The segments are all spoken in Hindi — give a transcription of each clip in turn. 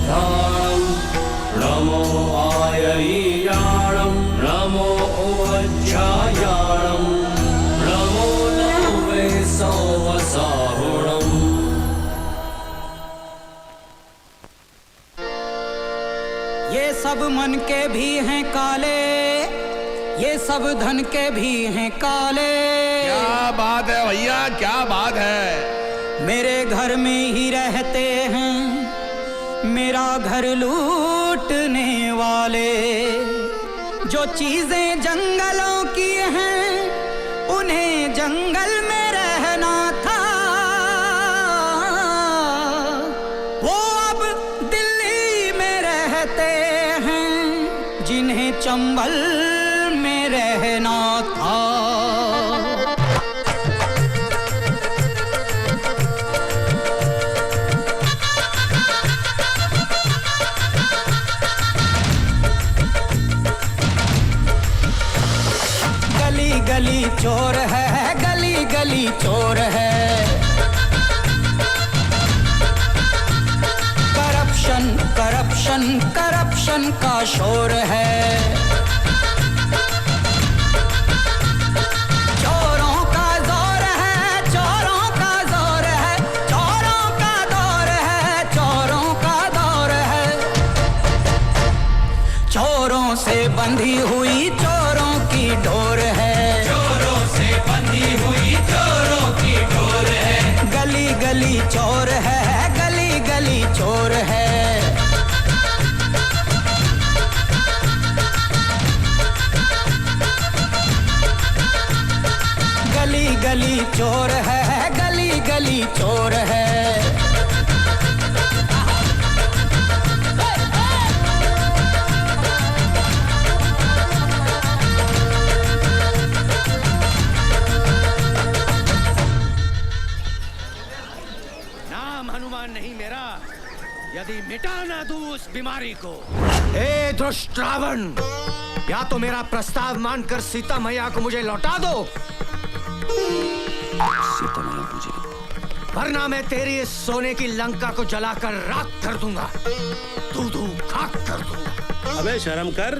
धारणं नमो आयरीयाणं नमो वज्रायाणं नमो नवे सौवसाहुणम्। ये सब मन के भी हैं काले, ये सब धन के भी हैं काले। क्या बात है भैया, क्या बात है। मेरे घर में ही रहते हैं मेरा घर लूटने वाले। जो चीजें जंगलों की हैं उन्हें जंगल में रहना था। वो अब दिल्ली में रहते हैं जिन्हें चंबल में रहना था। गली गली चोर है, गली गली चोर है। करप्शन करप्शन करप्शन का शोर है। चोरों का जोर है, चोरों का जोर है, चोरों का दौर है, चोरों का दौर है। चोरों से बंधी हुई चोरों की डोर है। चोरों से बंधी हुई चोरों की डोर है। गली गली चोर है, गली गली चोर है। गली गली चोर है, गली गली चोर है। नाम हनुमान नहीं मेरा, यदि मिटा ना दूं उस बीमारी को। ए दुष्ट रावण, या तो मेरा प्रस्ताव मानकर सीता मैया को मुझे लौटा दो, सीता मैया मुझे, वरना मैं तेरी इस सोने की लंका को जलाकर राख कर दूंगा, दूधू खाक कर दूंगा। अबे शर्म कर,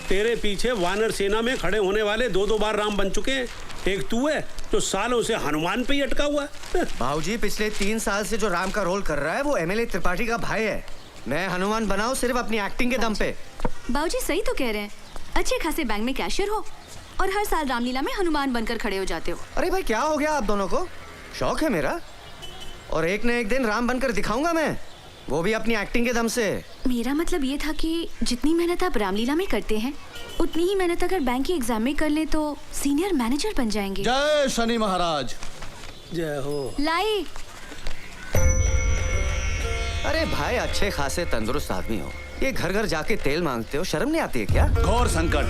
तेरे पीछे वानर सेना में खड़े होने वाले दो दो बार राम बन चुके हैं। एक तू है जो सालों से हनुमान पे ही अटका हुआ है। बाबूजी, पिछले 3 साल से जो राम का रोल कर रहा है वो एमएलए त्रिपाठी का भाई है। मैं हनुमान बनाऊं सिर्फ अपनी एक्टिंग के दम पे। बाबूजी सही तो कह रहे हैं, अच्छे खासे बैंक में कैशियर हो और हर साल रामलीला में हनुमान बनकर खड़े हो जाते हो। अरे भाई, क्या हो गया आप दोनों को? शौक है मेरा, और एक न एक दिन राम बनकर दिखाऊंगा मैं, वो भी अपनी एक्टिंग के दम से। मेरा मतलब ये था कि जितनी मेहनत आप रामलीला में करते हैं उतनी ही मेहनत अगर बैंक की एग्जाम में कर ले तो सीनियर मैनेजर बन जाएंगे। जय शनि महाराज। जय हो। लाई। अरे भाई, अच्छे खासे तंदुरुस्त आदमी हो, ये घर घर जाके तेल मांगते हो, शर्म नहीं आती है क्या? घोर संकट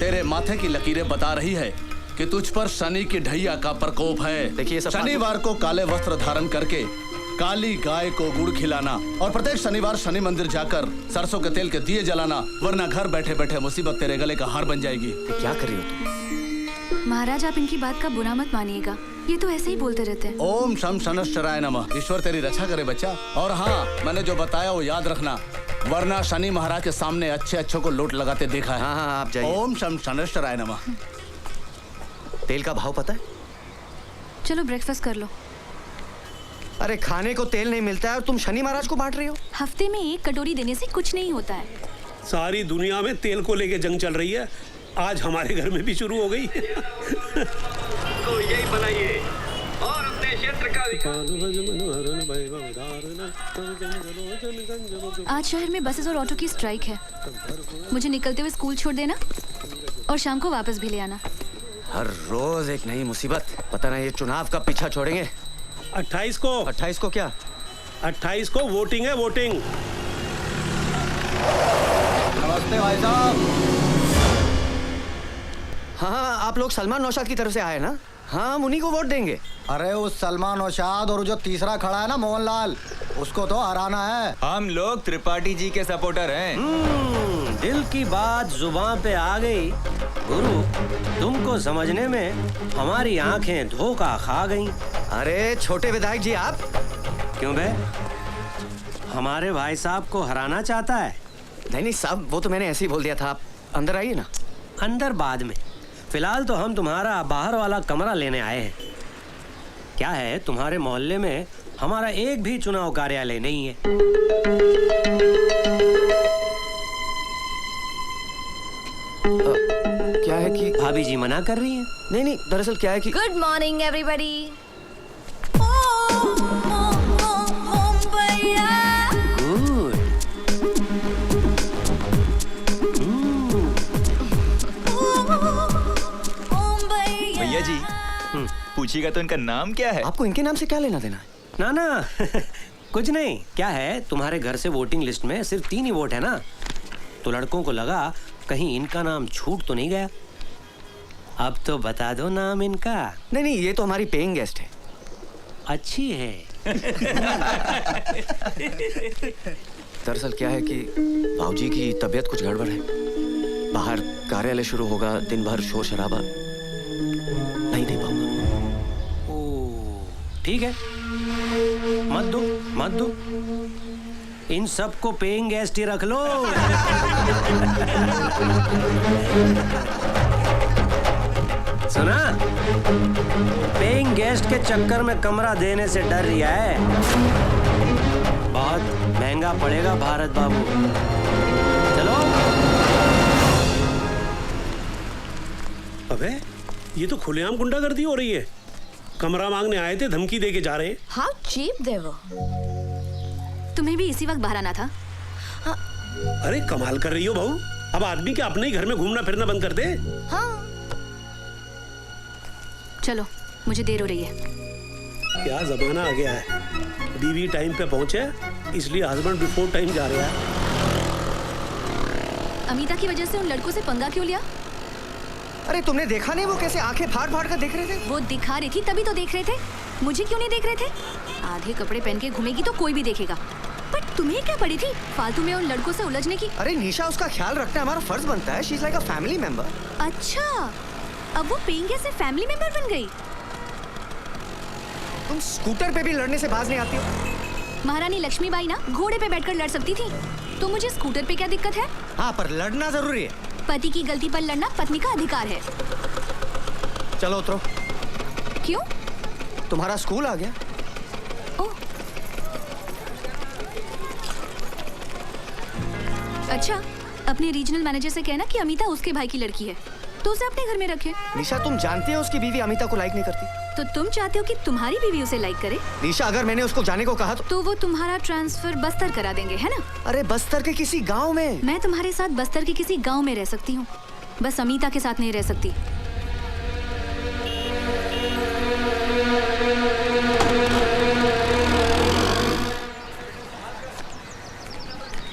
तेरे माथे की लकीरें बता रही है कि तुझ पर शनि की ढैया का प्रकोप है। देखिए, शनिवार को काले वस्त्र धारण करके काली गाय को गुड़ खिलाना और प्रत्येक शनिवार शनि मंदिर जाकर सरसों के तेल के दिए जलाना, वरना घर बैठे बैठे मुसीबत तेरे गले का हार बन जाएगी। क्या कर रही हो तुम? महाराज, आप इनकी बात का बुरा मत मानिएगा, ये तो ऐसे ही बोलते रहते हैं। ओम शम शनश्चराय नमः। ईश्वर तेरी रक्षा करे बच्चा। और हाँ, मैंने जो बताया वो याद रखना, वरना शनि महाराज के सामने अच्छे अच्छों को लोट लगाते देखा है। हाँ हाँ, आप जाइए। ओम शम शनश्चराय नमः। तेल का भाव पता है? चलो ब्रेकफास्ट कर लो। अरे खाने को तेल नहीं मिलता है और तुम शनि महाराज को बांट रही हो? हफ्ते में 1 कटोरी देने से कुछ नहीं होता है। सारी दुनिया में तेल को लेके जंग चल रही है, आज हमारे घर में भी शुरू हो गई। तो यही बनाइए और अपने क्षेत्र का आज शहर में बसेस और ऑटो की स्ट्राइक है। मुझे निकलते हुए स्कूल छोड़ देना और शाम को वापस भी ले आना। हर रोज एक नई मुसीबत। पता नहीं ये चुनाव कब पीछा छोड़ेंगे। 28 को। 28 को क्या? 28 को वोटिंग है, वोटिंग। नमस्ते भाई साहब। हाँ, आप लोग सलमान नौशाद की तरफ से आए ना? हाँ, हम उन्हीं को वोट देंगे। अरे उस सलमान नौशाद और जो तीसरा खड़ा है ना मोहनलाल, उसको तो हराना है। हम लोग त्रिपाठी जी के सपोर्टर हैं। दिल की बात जुबान पे आ गई। गुरु, तुमको समझने में हमारी आंखें धोखा खा गईं। अरे छोटे विधायक जी आप। क्यों बे? हमारे भाई साहब को हराना चाहता है? नहीं नहीं साहब, वो तो मैंने ऐसे ही बोल दिया था। आप अंदर आइए ना। अंदर बाद में, फिलहाल तो हम तुम्हारा बाहर वाला कमरा लेने आए हैं। क्या है, तुम्हारे मोहल्ले में हमारा एक भी चुनाव कार्यालय नहीं है। क्या है कि भाभी जी मना कर रही हैं। नहीं नहीं, दरअसल क्या है कि गुड मॉर्निंग एवरीबॉडी। गुड। भैया जी, पूछिएगा तो इनका नाम क्या है? आपको इनके नाम से क्या लेना देना है? ना ना कुछ नहीं। क्या है, तुम्हारे घर से वोटिंग लिस्ट में सिर्फ 3 ही वोट है ना, तो लड़कों को लगा कहीं इनका नाम छूट तो नहीं गया। अब तो बता दो नाम इनका। नहीं नहीं, ये तो हमारी पेइंग गेस्ट है। अच्छी है। दरअसल क्या है कि भाऊजी की तबीयत कुछ गड़बड़ है। बाहर कार्यालय शुरू होगा, दिन भर शोर शराबा, नहीं दे पाऊंगा। ओ ठीक है, मत दो मत दो। इन सबको पेइंग गेस्ट ही रख लो। सुना, पेइंग गेस्ट के चक्कर में कमरा देने से डर रहा है। बहुत महंगा पड़ेगा भारत बाबू। चलो। अबे ये तो खुलेआम गुंडागर्दी हो रही है। कमरा मांगने आए थे, धमकी देके जा रहे हैं। हाउ चीप दे वो। तुम्हें भी इसी वक्त बाहर आना था। अरे कमाल कर रही हो बहू। अब आदमी के अपने ही घर में घूमना फिरना बंद कर दे। हाँ। चलो, मुझे देर हो रही है। क्या जमाना आ गया है, बीवी टाइम पे पहुंचे इसलिए हस्बैंड बिफोर टाइम जा रहा है। अमीता की वजह से उन लड़कों से पंगा क्यों लिया? अरे तुमने देखा नहीं वो कैसे आंखें फाड़ फाड़ कर देख रहे थे? वो दिखा रही थी तभी तो देख रहे थे। मुझे क्यों नहीं देख रहे थे? आधे कपड़े पहन के घूमेगी तो कोई भी देखेगा, पर तुम्हें क्या पड़ी थी फालतू में उन लड़कों से उलझने की? अरे निशा, उसका ख्याल रखना हमारा फर्ज बनता है। She is like a family member. अच्छा, अब वो पेइंग गेस्ट से फैमिली मेंबर बन गई। तुम स्कूटर पे भी लड़ने से बाज नहीं आती हो? महारानी लक्ष्मीबाई ना घोड़े पे बैठकर लड़ सकती थी, तो मुझे स्कूटर पे क्या दिक्कत है? हाँ, पर लड़ना जरूरी है। पति की गलती पर लड़ना पत्नी का अधिकार है। चलो उतरो। क्यों? तुम्हारा स्कूल आ गया। ओह, अच्छा, अपने रीजनल मैनेजर से कहना कि अमीता उसके भाई की लड़की है, तो उसे अपने घर में रखे। निशा, तुम जानती हो उसकी बीवी अमीता को लाइक नहीं करती। तो तुम चाहते हो कि तुम्हारी बीवी उसे लाइक करे? निशा, अगर मैंने उसको जाने को कहा तो वो तुम्हारा ट्रांसफर बस्तर करा देंगे, है ना? अरे बस्तर के किसी गांव में। मैं तुम्हारे साथ बस्तर के किसी गांव में रह सकती हूँ, बस अमीता के साथ नहीं रह सकती।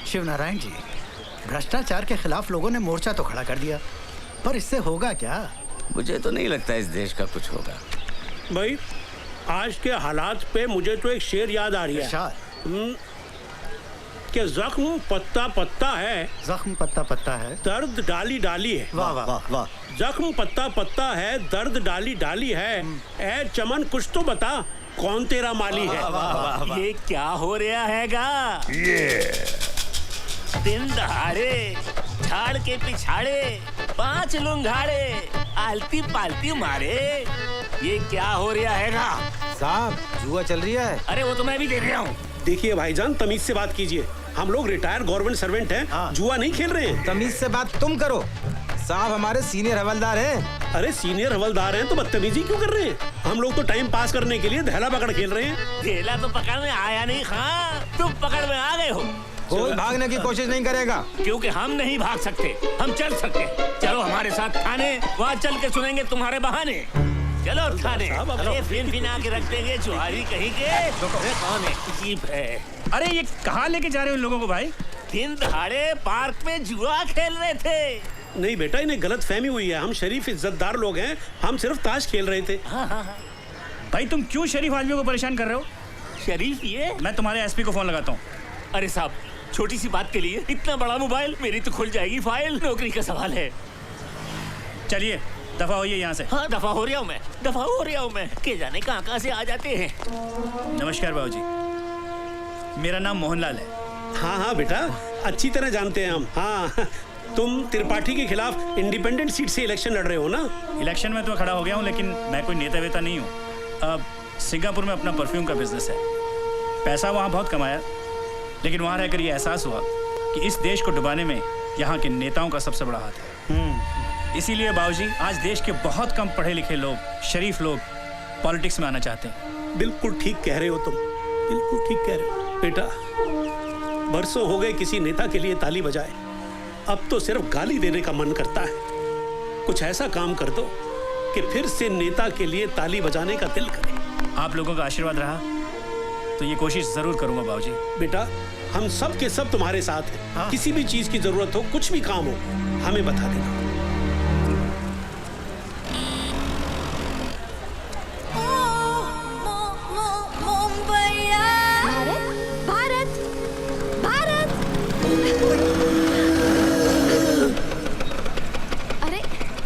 शिवनारायण जी, भ्रष्टाचार के खिलाफ लोगों ने मोर्चा तो खड़ा कर दिया, पर इससे होगा क्या? मुझे तो नहीं लगता इस देश का कुछ होगा। भाई आज के हालात पे मुझे तो एक शेर याद आ रही है कि जख्म पत्ता पत्ता है, जख्म पत्ता पत्ता है, दर्द डाली डाली है। वाह वाह वाह वाह। जख्म पत्ता पत्ता है, दर्द डाली डाली है, ए चमन कुछ तो बता कौन तेरा माली है। ये क्या हो रहा हैगा? दिन दहाड़े झाड़ के पिछाड़े 5 लुंघाड़े आलती पालती मारे, ये क्या हो रहा हैगा? साहब, जुआ चल रही है। अरे वो तो मैं भी देख रहा हूँ। देखिए भाईजान, तमीज से बात कीजिए। हम लोग रिटायर्ड गवर्नमेंट सर्वेंट हैं, जुआ नहीं खेल रहे हैं। तमीज से बात तुम करो, साहब हमारे सीनियर हवलदार हैं। अरे सीनियर हवलदार हैं तो बदतमीजी क्यों कर रहे हैं? हम लोग तो टाइम पास करने के लिए धैला पकड़ खेल रहे हैं। धेला तो पकड़ में आया नहीं खां, तुम पकड़ में आ गए हो। कोई भागने की कोशिश नहीं करेगा, क्योंकि हम नहीं भाग सकते, हम चल सकते। चलो हमारे साथ थाने, वहाँ चल के सुनेंगे तुम्हारे बहाने। चलो थाने। अरे फिन आके रख देंगे जुहारी कहीं के। अरे कौन है? जीप है। अरे ये कहाँ लेके जा रहे हो इन लोगों को भाई? दिन दहाड़े पार्क में जुआ खेल रहे थे। नहीं बेटा, इन्हें गलत फहमी हुई है। हम शरीफ इज्जतदार लोग हैं, हम सिर्फ ताश खेल रहे थे। भाई तुम क्यों शरीफ आदमियों को परेशान कर रहे हो? शरीफ ये? मैं तुम्हारे एसपी को फोन लगाता हूँ। अरे साहब, छोटी सी बात के लिए इतना बड़ा मोबाइल? मेरी तो खुल जाएगी फाइल, नौकरी का सवाल है। चलिए दफा होइए यहाँ से। हाँ, दफा हो रहा हूँ मैं, दफा हो रहा हूँ मैं। के जाने कहाँ से आ जाते हैं। नमस्कार बाबूजी, मेरा नाम मोहनलाल है। हाँ हाँ बेटा, अच्छी तरह जानते हैं हम। हाँ, तुम त्रिपाठी के खिलाफ इंडिपेंडेंट सीट से इलेक्शन लड़ रहे हो ना? इलेक्शन में तो खड़ा हो गया हूँ, लेकिन मैं कोई नेता वेता नहीं हूँ। अब सिंगापुर में अपना परफ्यूम का बिजनेस है, पैसा वहाँ बहुत कमाया, लेकिन वहाँ रहकर ये एहसास हुआ कि इस देश को डुबाने में यहाँ के नेताओं का सबसे बड़ा हाथ है। इसीलिए बाबूजी, आज देश के बहुत कम पढ़े लिखे लोग, शरीफ लोग पॉलिटिक्स में आना चाहते हैं। बिल्कुल ठीक कह रहे हो तुम, बिल्कुल ठीक कह रहे हो बेटा। बरसों हो गए किसी नेता के लिए ताली बजाए, अब तो सिर्फ गाली देने का मन करता है। कुछ ऐसा काम कर दो कि फिर से नेता के लिए ताली बजाने का दिल करे। आप लोगों का आशीर्वाद रहा तो ये कोशिश जरूर करूंगा बाबूजी। बेटा, हम सब के सब तुम्हारे साथ हैं। हाँ? किसी भी चीज की जरूरत हो, कुछ भी काम हो, हमें बता देना।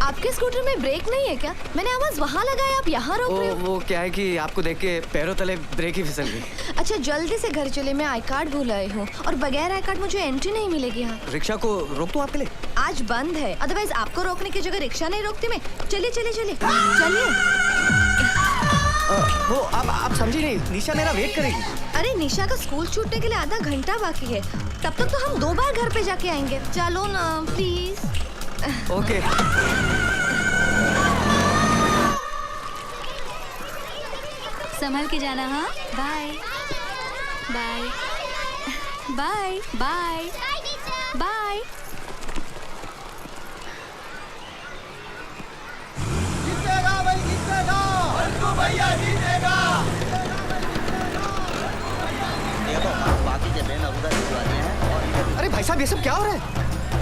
आपके स्कूटर में ब्रेक नहीं है क्या? मैंने आवाज वहाँ लगाया, आप यहाँ रोक रहे हो। वो क्या है कि आपको देख के पैरों तले ब्रेक ही फिसल गई। अच्छा जल्दी से घर चले, मैं आई कार्ड भूल आई हूँ और बगैर आई कार्ड मुझे एंट्री नहीं मिलेगी यहाँ। रिक्शा को रोक दूं आपके लिए? आज बंद है, अदरवाइज आपको रोकने की जगह रिक्शा नहीं रोकती मैं। चलिए चलिए चलिए चलिए। वो आप समझी नहीं, निशा मेरा वेट करेगी। अरे निशा का स्कूल छूटने के लिए आधा घंटा बाकी है, तब तक तो हम 2 बार घर पे जाके आएंगे। चलो ना प्लीज। ओके। संभल के जाना। हाँ, bye bye bye bye bye. जीतेगा भाई, जीतेगा भैया, जीतेगा। देखो बाकी के बैनर उधर लगवा दिए हैं और अरे भाई साहब, ये सब क्या हो रहा है?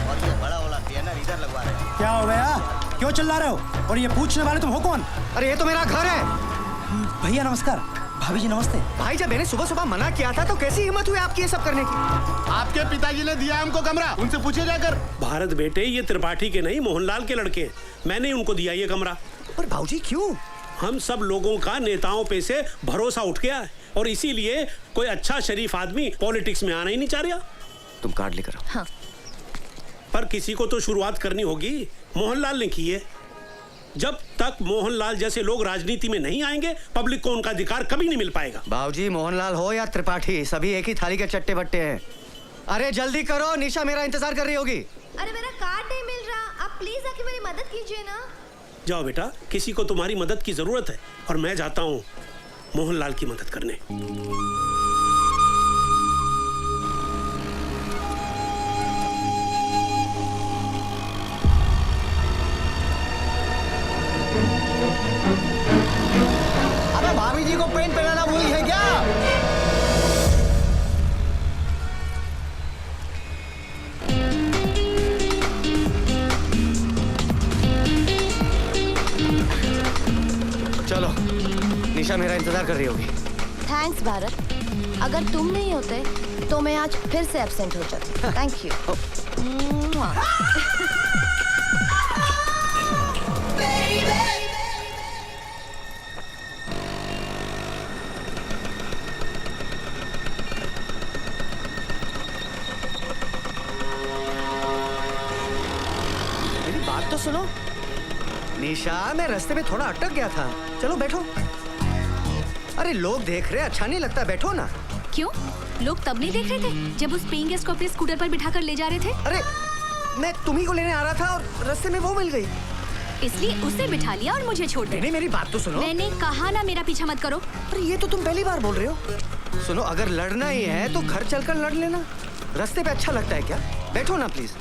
और ये बड़ा वाला बैनर इधर लगवा रहे हैं। क्या हो गया? क्यों चिल्ला रहे हो? और ये पूछने वाले तुम हो कौन? अरे ये तो मेरा घर है। भैया नमस्कार, भाभी जी नमस्ते। भाई जब मैंने सुबह सुबह मना किया था तो कैसी हिम्मत हुई आपकी ये सब करने की? आपके पिताजी ने दिया हमको कमरा, उनसे पूछे जाकर। भारत बेटे, ये त्रिपाठी के नहीं मोहनलाल के लड़के हैं, मैंने उनको दिया ये कमरा। पर भाऊजी क्यों? हम सब लोगों का नेताओं पे से भरोसा उठ गया है और इसीलिए कोई अच्छा शरीफ आदमी पॉलिटिक्स में आना ही नहीं चाह रहा। तुम कार्ड लेकर आओ। हाँ। पर किसी को तो शुरुआत करनी होगी। मोहनलाल ने की है। जब तक मोहनलाल जैसे लोग राजनीति में नहीं आएंगे, पब्लिक को उनका अधिकार कभी नहीं मिल पाएगा। बाबूजी, मोहनलाल हो या त्रिपाठी, सभी एक ही थाली के चट्टे बट्टे हैं। अरे जल्दी करो, निशा मेरा इंतजार कर रही होगी। अरे मेरा कार्ड नहीं मिल रहा, आप प्लीज आके मेरी मदद कीजिए ना। जाओ बेटा, किसी को तुम्हारी मदद की जरूरत है और मैं जाता हूँ मोहनलाल की मदद करने। अबे भाभी जी को पेंट पहनाना भूल है क्या? चलो, निशा मेरा इंतजार कर रही होगी। थैंक्स भारत, अगर तुम नहीं होते तो मैं आज फिर से एब्सेंट हो जाती। Thank you. मेरी बात तो सुनो। निशा, मैं रास्ते में थोड़ा अटक गया था, चलो बैठो। अरे लोग देख रहे, अच्छा नहीं लगता, बैठो ना। क्यों? लोग तब नहीं देख रहे थे जब उस पेइंग गेस्ट को अपने स्कूटर पर बिठाकर ले जा रहे थे? अरे मैं तुम्ही को लेने आ रहा था और रास्ते में वो मिल गई, इसलिए उसे बिठा लिया और मुझे छोड़ दिया। नहीं, मेरी बात तो सुनो। मैंने कहा ना मेरा पीछा मत करो। अरे ये तो तुम पहली बार बोल रहे हो। सुनो, अगर लड़ना ही है तो घर चलकर लड़ लेना, रास्ते पे अच्छा लगता है क्या? बैठो ना प्लीज।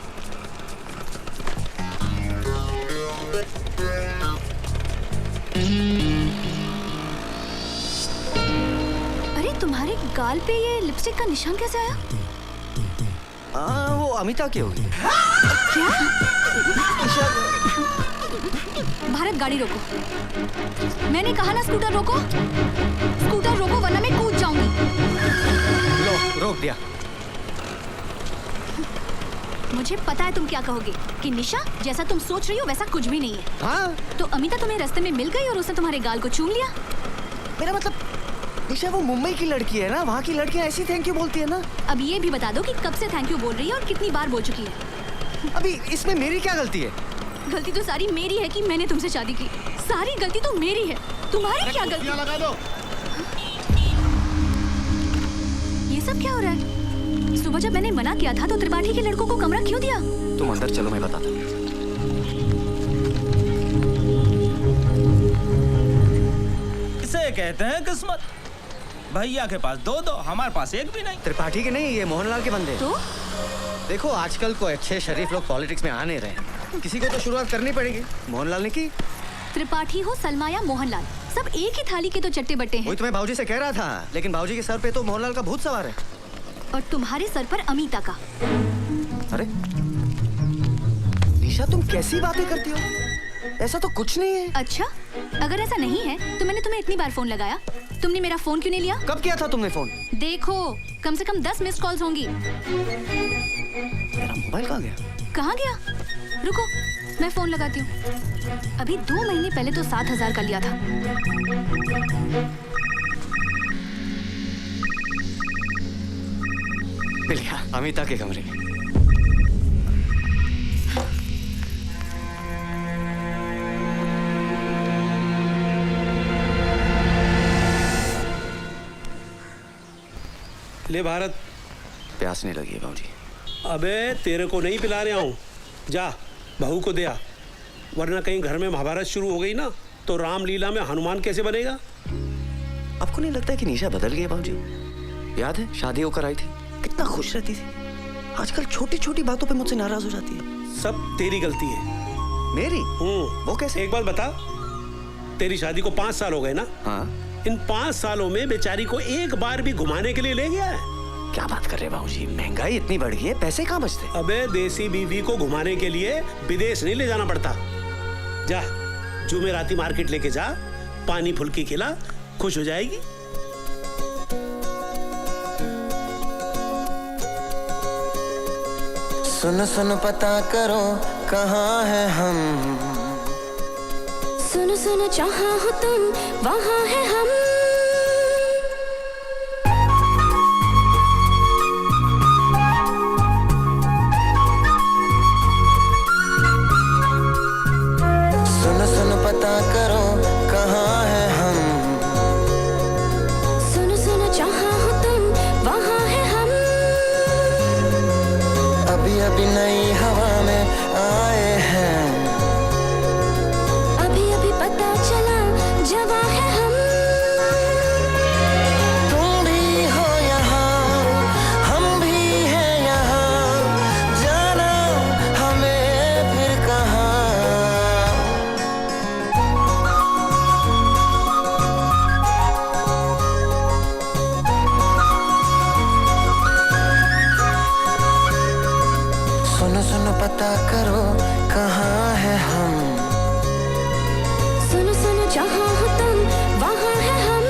अरे तुम्हारे गाल पे ये लिपस्टिक का निशान कैसे आया? वो अमिता की होगी। क्या? भारत, गाड़ी रोको। मैंने कहा ना स्कूटर रोको। स्कूटर रोको वरना मैं कूद जाऊंगी। लो, रोक दिया। मुझे पता है तुम क्या कहोगे कि निशा, जैसा तुम सोच रही हो वैसा कुछ भी नहीं है। हाँ? तो अमिता तुम्हें रास्ते में मिल गई और उसने तुम्हारे गाल को चूम लिया? मेरा मतलब निशा वो मुंबई की लड़की है ना, वहाँ की लड़कियाँ ऐसी थैंक यू बोलती है ना। अब ये भी बता दो कि कब से थैंक यू बोल रही है और कितनी बार बोल चुकी है। अभी इसमें मेरी क्या गलती है? गलती तो सारी मेरी है कि मैंने तुमसे शादी की। सारी गलती तो मेरी है, तुम्हारी क्या गलती? लगा दो। ये सब क्या हो रहा है? सुबह जब मैंने मना किया था तो त्रिपाठी के लड़कों को कमरा क्यों दिया? तुम अंदर चलो, मैं बताता हूँ। इसे कहते हैं किस्मत। भैया के पास दो, हमारे पास एक भी नहीं। त्रिपाठी के नहीं, ये मोहनलाल के बंदे। तो देखो आजकल को अच्छे शरीफ लोग पॉलिटिक्स में आ नहीं रहे, किसी को तो शुरुआत करनी पड़ेगी। मोहनलाल ने की। त्रिपाठी हो सलमा या मोहनलाल, सब एक ही थाली के तो चट्टे बट्टे हैं। वही तो मैं भाऊजी से कह रहा था, लेकिन भाऊजी के सर पे तो मोहनलाल का भूत सवार है। और तुम्हारे सर पर अमीता का। अरे निशा, तुम कैसी बातें करती हो? ऐसा तो कुछ नहीं है। अच्छा, अगर ऐसा नहीं है तो मैंने तुम्हें इतनी बार फोन लगाया, तुमने मेरा फोन क्यों नहीं लिया? कब किया था तुमने फोन? देखो, कम से कम 10 मिस्ड कॉल्स होंगी। मेरा मोबाइल कहाँ गया? कहाँ गया? रुको, मैं फोन लगाती हूँ। अभी 2 महीने पहले तो 7,000 का लिया था। मिल गया, अमिता के कमरे में। ले भारत। प्यास नहीं लगी है भाऊजी। अबे तेरे को नहीं पिला रहा हूँ, जा बहू को दे आ, वरना कहीं घर में महाभारत शुरू हो गई ना तो रामलीला में हनुमान कैसे बनेगा? आपको नहीं लगता है कि निशा बदल गई है भाऊजी? याद है शादी होकर आई थी, कितना खुश रहती थी, आजकल छोटी छोटी बातों पे मुझसे नाराज हो जाती है। सब तेरी गलती है। मेरी? वो कैसे? एक बात बता, तेरी शादी को 5 साल हो गए ना? हाँ। इन 5 सालों में बेचारी को एक बार भी घुमाने के लिए ले गया है? क्या बात कर रहे हैं बाबूजी, महंगाई इतनी बढ़ गई है, पैसे कहाँ बचते? अबे देसी बीवी को घुमाने के लिए विदेश नहीं ले जाना पड़ता। जा जुमेराती मार्केट लेके जा, पानी फुल्की खिला, खुश हो जाएगी। सुन सुन पता करो कहाँ है हम, सुन सुन जहाँ हो तुम वहाँ है हम। सुन सुन पता करो कहाँ है हम, सुन सुन जहाँ हो तुम वहाँ है हम। अभी अभी नई हवा में आए हैं, अभी अभी पता चला जवां है हम। तुम भी हो यहाँ, हम भी हैं यहाँ, जाना हमें फिर कहाँ। सुनो सुनो पता करो कहाँ है हम, सुन सुन जहाँ हो तुम वहाँ है हम।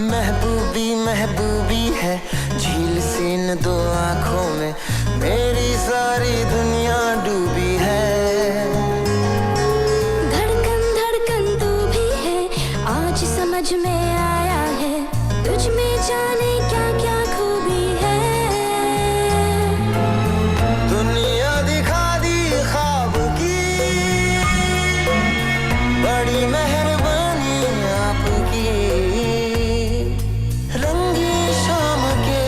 महबूबी महबूबी है झील सी इन 2 आँखों में, मेरी सारी दुनिया डूबी है। धड़कन धड़कन तू भी है, आज समझ में आया है, तुझ में जाने क्या क्या खूबी है। दुनिया दिखा दी ख्वाब की, बड़ी मेहरबानी आपकी। रंगी शाम के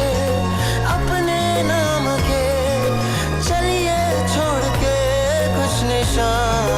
अपने नाम के, चलिए छोड़ के कुछ निशान।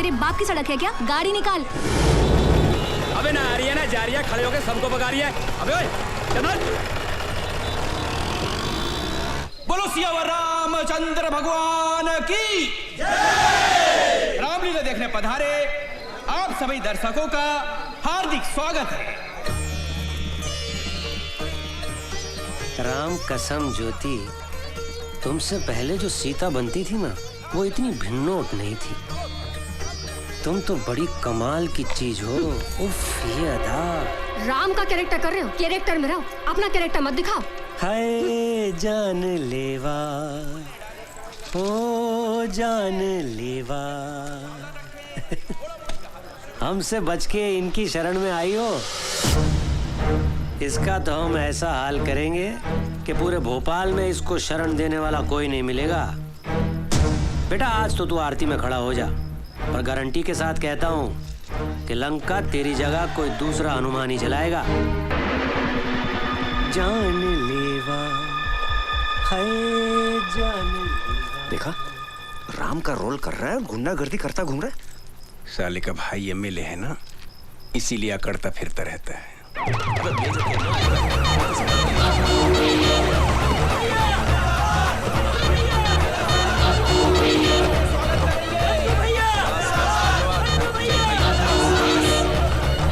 तेरे बाप की सड़क है क्या? गाड़ी निकाल। अबे ना आ रही है ना जा रही है, खड़े होके सबको भगा रही है। अबे ओए चल। बोलो सियावर रामचंद्र भगवान की जय। रामलीला देखने पधारे आप सभी दर्शकों का हार्दिक स्वागत है। राम कसम ज्योति, तुमसे पहले जो सीता बनती थी ना, वो इतनी भिन्नोट नहीं थी। तुम तो बड़ी कमाल की चीज हो। उफ, ये अदा। राम का कैरेक्टर कर रहे हो, कैरेक्टर में रहो, अपना कैरेक्टर मत दिखाओ। हाय जान लेवा, ओ जान लेवा। हमसे बच के इनकी शरण में आई हो। इसका तो हम ऐसा हाल करेंगे कि पूरे भोपाल में इसको शरण देने वाला कोई नहीं मिलेगा। बेटा आज तो तू आरती में खड़ा हो जा, और गारंटी के साथ कहता हूँ कि लंका तेरी जगह कोई दूसरा हनुमान ही चलाएगा। जान लेवा, हाय जान लेवा। देखा, राम का रोल कर रहा है, गुंडागर्दी करता घूम रहा है। साले का भाई एमएलए है ना, इसीलिए अकड़ता फिरता रहता है।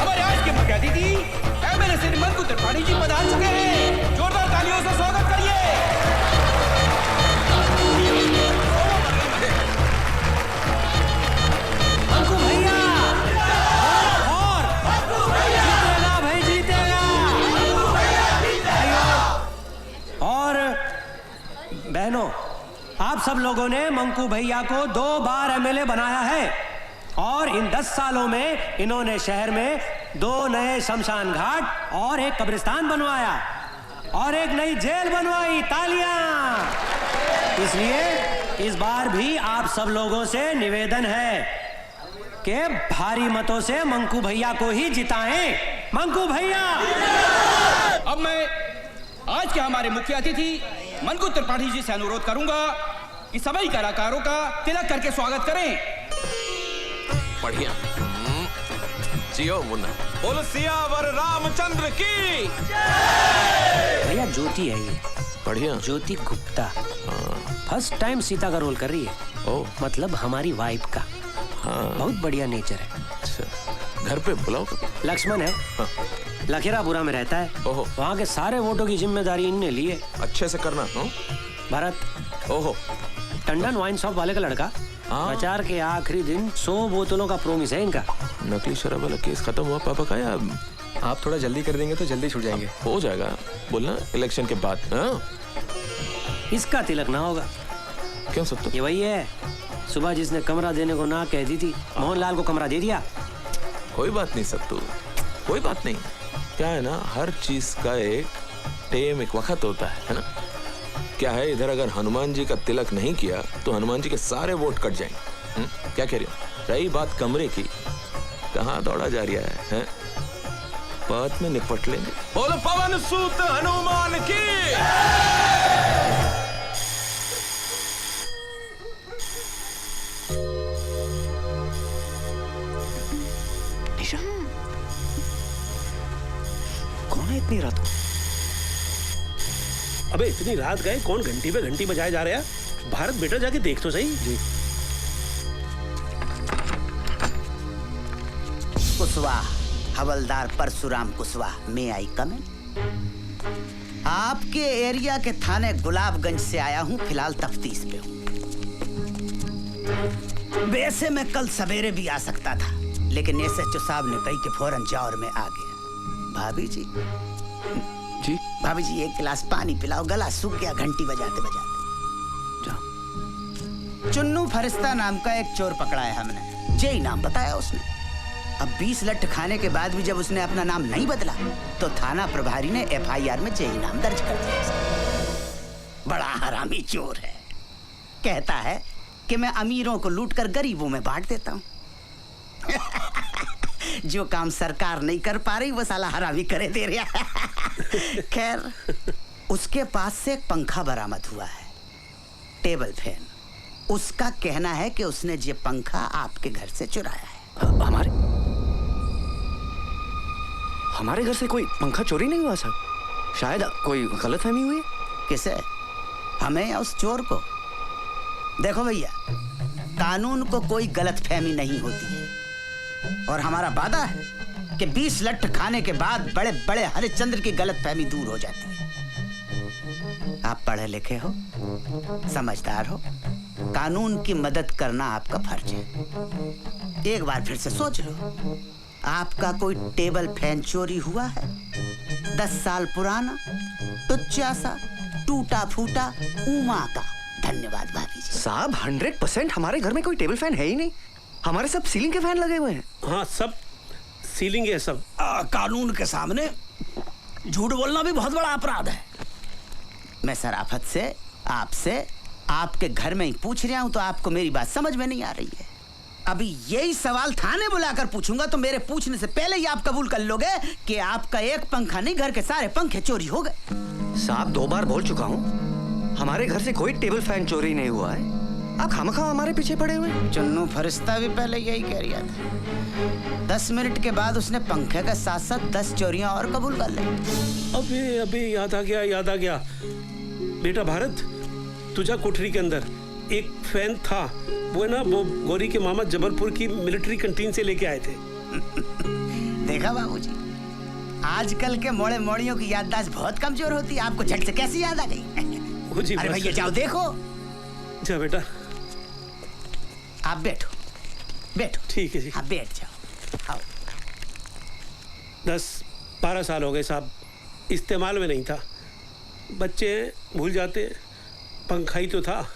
हमारे आज के मुख्य अतिथि एमएलए श्री मंकू त्रिपाठी जी पधार चुके हैं। जोरदार तालियों से स्वागत करिए। मंकू भैया, और जीतेगा भाई, जीतेगा। और बहनों, आप सब लोगों ने मंकू भैया को 2 बार एमएलए बनाया है, और इन 10 सालों में इन्होंने शहर में 2 नए शमशान घाट और एक कब्रिस्तान बनवाया और एक नई जेल बनवाई। तालियां। इसलिए इस बार भी आप सब लोगों से निवेदन है कि भारी मतों से मंकू भैया को ही जिताएं। मंकू भैया। अब मैं आज के हमारे मुख्य अतिथि मंकू त्रिपाठी जी से अनुरोध करूंगा कि सभी कलाकारों का तिलक करके स्वागत करें। बढ़िया। जियो मुन्ना। बोलो सियावर रामचंद्र की भैया ज्योति है ये। बढ़िया। ज्योति गुप्ता फर्स्ट टाइम सीता का रोल कर रही है। ओ, मतलब हमारी वाइफ का। हाँ। बहुत बढ़िया नेचर है। अच्छा, घर पे बुलाओ। लक्ष्मण है। हाँ। लखेरापुरा में रहता है। ओहो। वहाँ के सारे वोटों की जिम्मेदारी इनने ली है। अच्छे से करना। भरत। ओहो। टंडन वाइन शॉप वाले का लड़का। प्रचार के आखिरी दिन 100 बोतलों का प्रोमिस है इनका। नकली शराब वाला केस खत्म हुआ पापा का, या आप थोड़ा जल्दी कर देंगे तो जल्दी छूट जाएंगे। हो जाएगा, बोलना इलेक्शन के बाद। हाँ? इसका तिलक ना होगा। क्यों सब तो? ये वही है, सुबह जिसने कमरा देने को ना कह दी थी, मोहनलाल को कमरा दे दिया। कोई बात नहीं सब तो, कोई बात नहीं। क्या है ना, हर चीज का एक टेम, एक वक्त होता है ना। क्या है, इधर अगर हनुमान जी का तिलक नहीं किया तो हनुमान जी के सारे वोट कट जाएंगे। क्या कह रही हो? रही बात कमरे की, कहाँ दौड़ा जा रहा है? बाद में निपट लेंगे। बोलो पवन सूत हनुमान की। निशा, कौन है इतनी रात को? अबे इतनी रात गए, कौन घंटी पे घंटी बजाए जा रहा है? भारत बेटा जाके देख तो सही। जी। कुशवाहा, हवलदार परशुराम कुशवाहा, मैं आई कम इन? आपके एरिया के थाने गुलाबगंज से आया हूं, फिलहाल तफ्तीश पे हूं। वैसे मैं कल सवेरे भी आ सकता था, लेकिन एसएचओ साहब ने कही कि फौरन जौर में आ गया। भाभी जी, जी भाभी जी, एक गिलास पानी पिलाओ, गला सूख गया घंटी बजाते बजाते। जाओ। चुन्नू फरिश्ता नाम का एक चोर पकड़ा है हमने, जेई नाम बताया उसने। अब 20 लठ खाने के बाद भी जब उसने अपना नाम नहीं बदला तो थाना प्रभारी ने एफआईआर में जेई नाम दर्ज कर दिया। बड़ा हरामी चोर है। कहता है कि मैं अमीरों को लूटकर गरीबों में बांट देता हूं। जो काम सरकार नहीं कर पा रही वो साला हरामी करे दे रहा। खैर, उसके पास से एक पंखा बरामद हुआ है, टेबल फैन, उसका कहना है कि उसने ये पंखा आपके घर से चुराया है। हमारे घर से कोई पंखा चोरी नहीं हुआ साहब। शायद कोई गलतफहमी हुई है। किसे? हमें या उस चोर को? देखो भैया, कानून को कोई गलतफहमी नहीं होती है और हमारा वादा है कि 20 लट्ठ खाने के बाद बड़े बड़े हरिश्चंद्र की गलतफहमी दूर हो जाती है। आप पढ़े लिखे हो, समझदार हो, कानून की मदद करना आपका फर्ज है। एक बार फिर से सोच लो, आपका कोई टेबल फैन चोरी हुआ है? 10 साल पुराना, टुच्चा सा, टूटा फूटा, उमा का। धन्यवाद भाभी जी। साहब 100% हमारे घर में कोई टेबल फैन है ही नहीं। हमारे सब सीलिंग के फैन लगे हुए हैं। हाँ, सब सीलिंग है सब। कानून के सामने झूठ बोलना भी बहुत बड़ा अपराध है। मैं शराफत से आपसे आपके घर में ही पूछ रहा हूं तो आपको मेरी बात समझ में नहीं आ रही है। अभी यही सवाल थाने बुलाकर पूछूंगा तो मेरे पूछने से पहले ही आप कबूल कर लोगे कि आपका एक पंखा नहीं, घर के सारे पंखे चोरी हो गए। साहब 2 बार बोल चुका हूँ, हमारे घर से कोई टेबल फैन चोरी नहीं हुआ है। आप खामखा हमारे पीछे पड़े हुए। चुन्नू फरिश्ता भी पहले यही कह रहा था। 10 मिनट के बाद उसने पंखे के साथ साथ 10 चोरियां और कबूल कर ली। अबे याद आ गया। बेटा भारत, तुझा कोठरी के अंदर एक फैन था, वो है ना, वो गौरी के मामा जबलपुर की मिलिट्री कैंटीन से लेके आए थे। देखा बाबूजी, आजकल के मोड़े मोड़ियों की याददाश्त बहुत कमजोर होती है। आपको झट से कैसी याद आ गई? अरे भैया जाओ देखो। जा बेटा, आप बैठो। ठीक है जी। हाँ बैठ जाओ। 10-12 साल हो गए साहब, इस्तेमाल में नहीं था। बच्चे भूल जाते, पंखा ही तो था।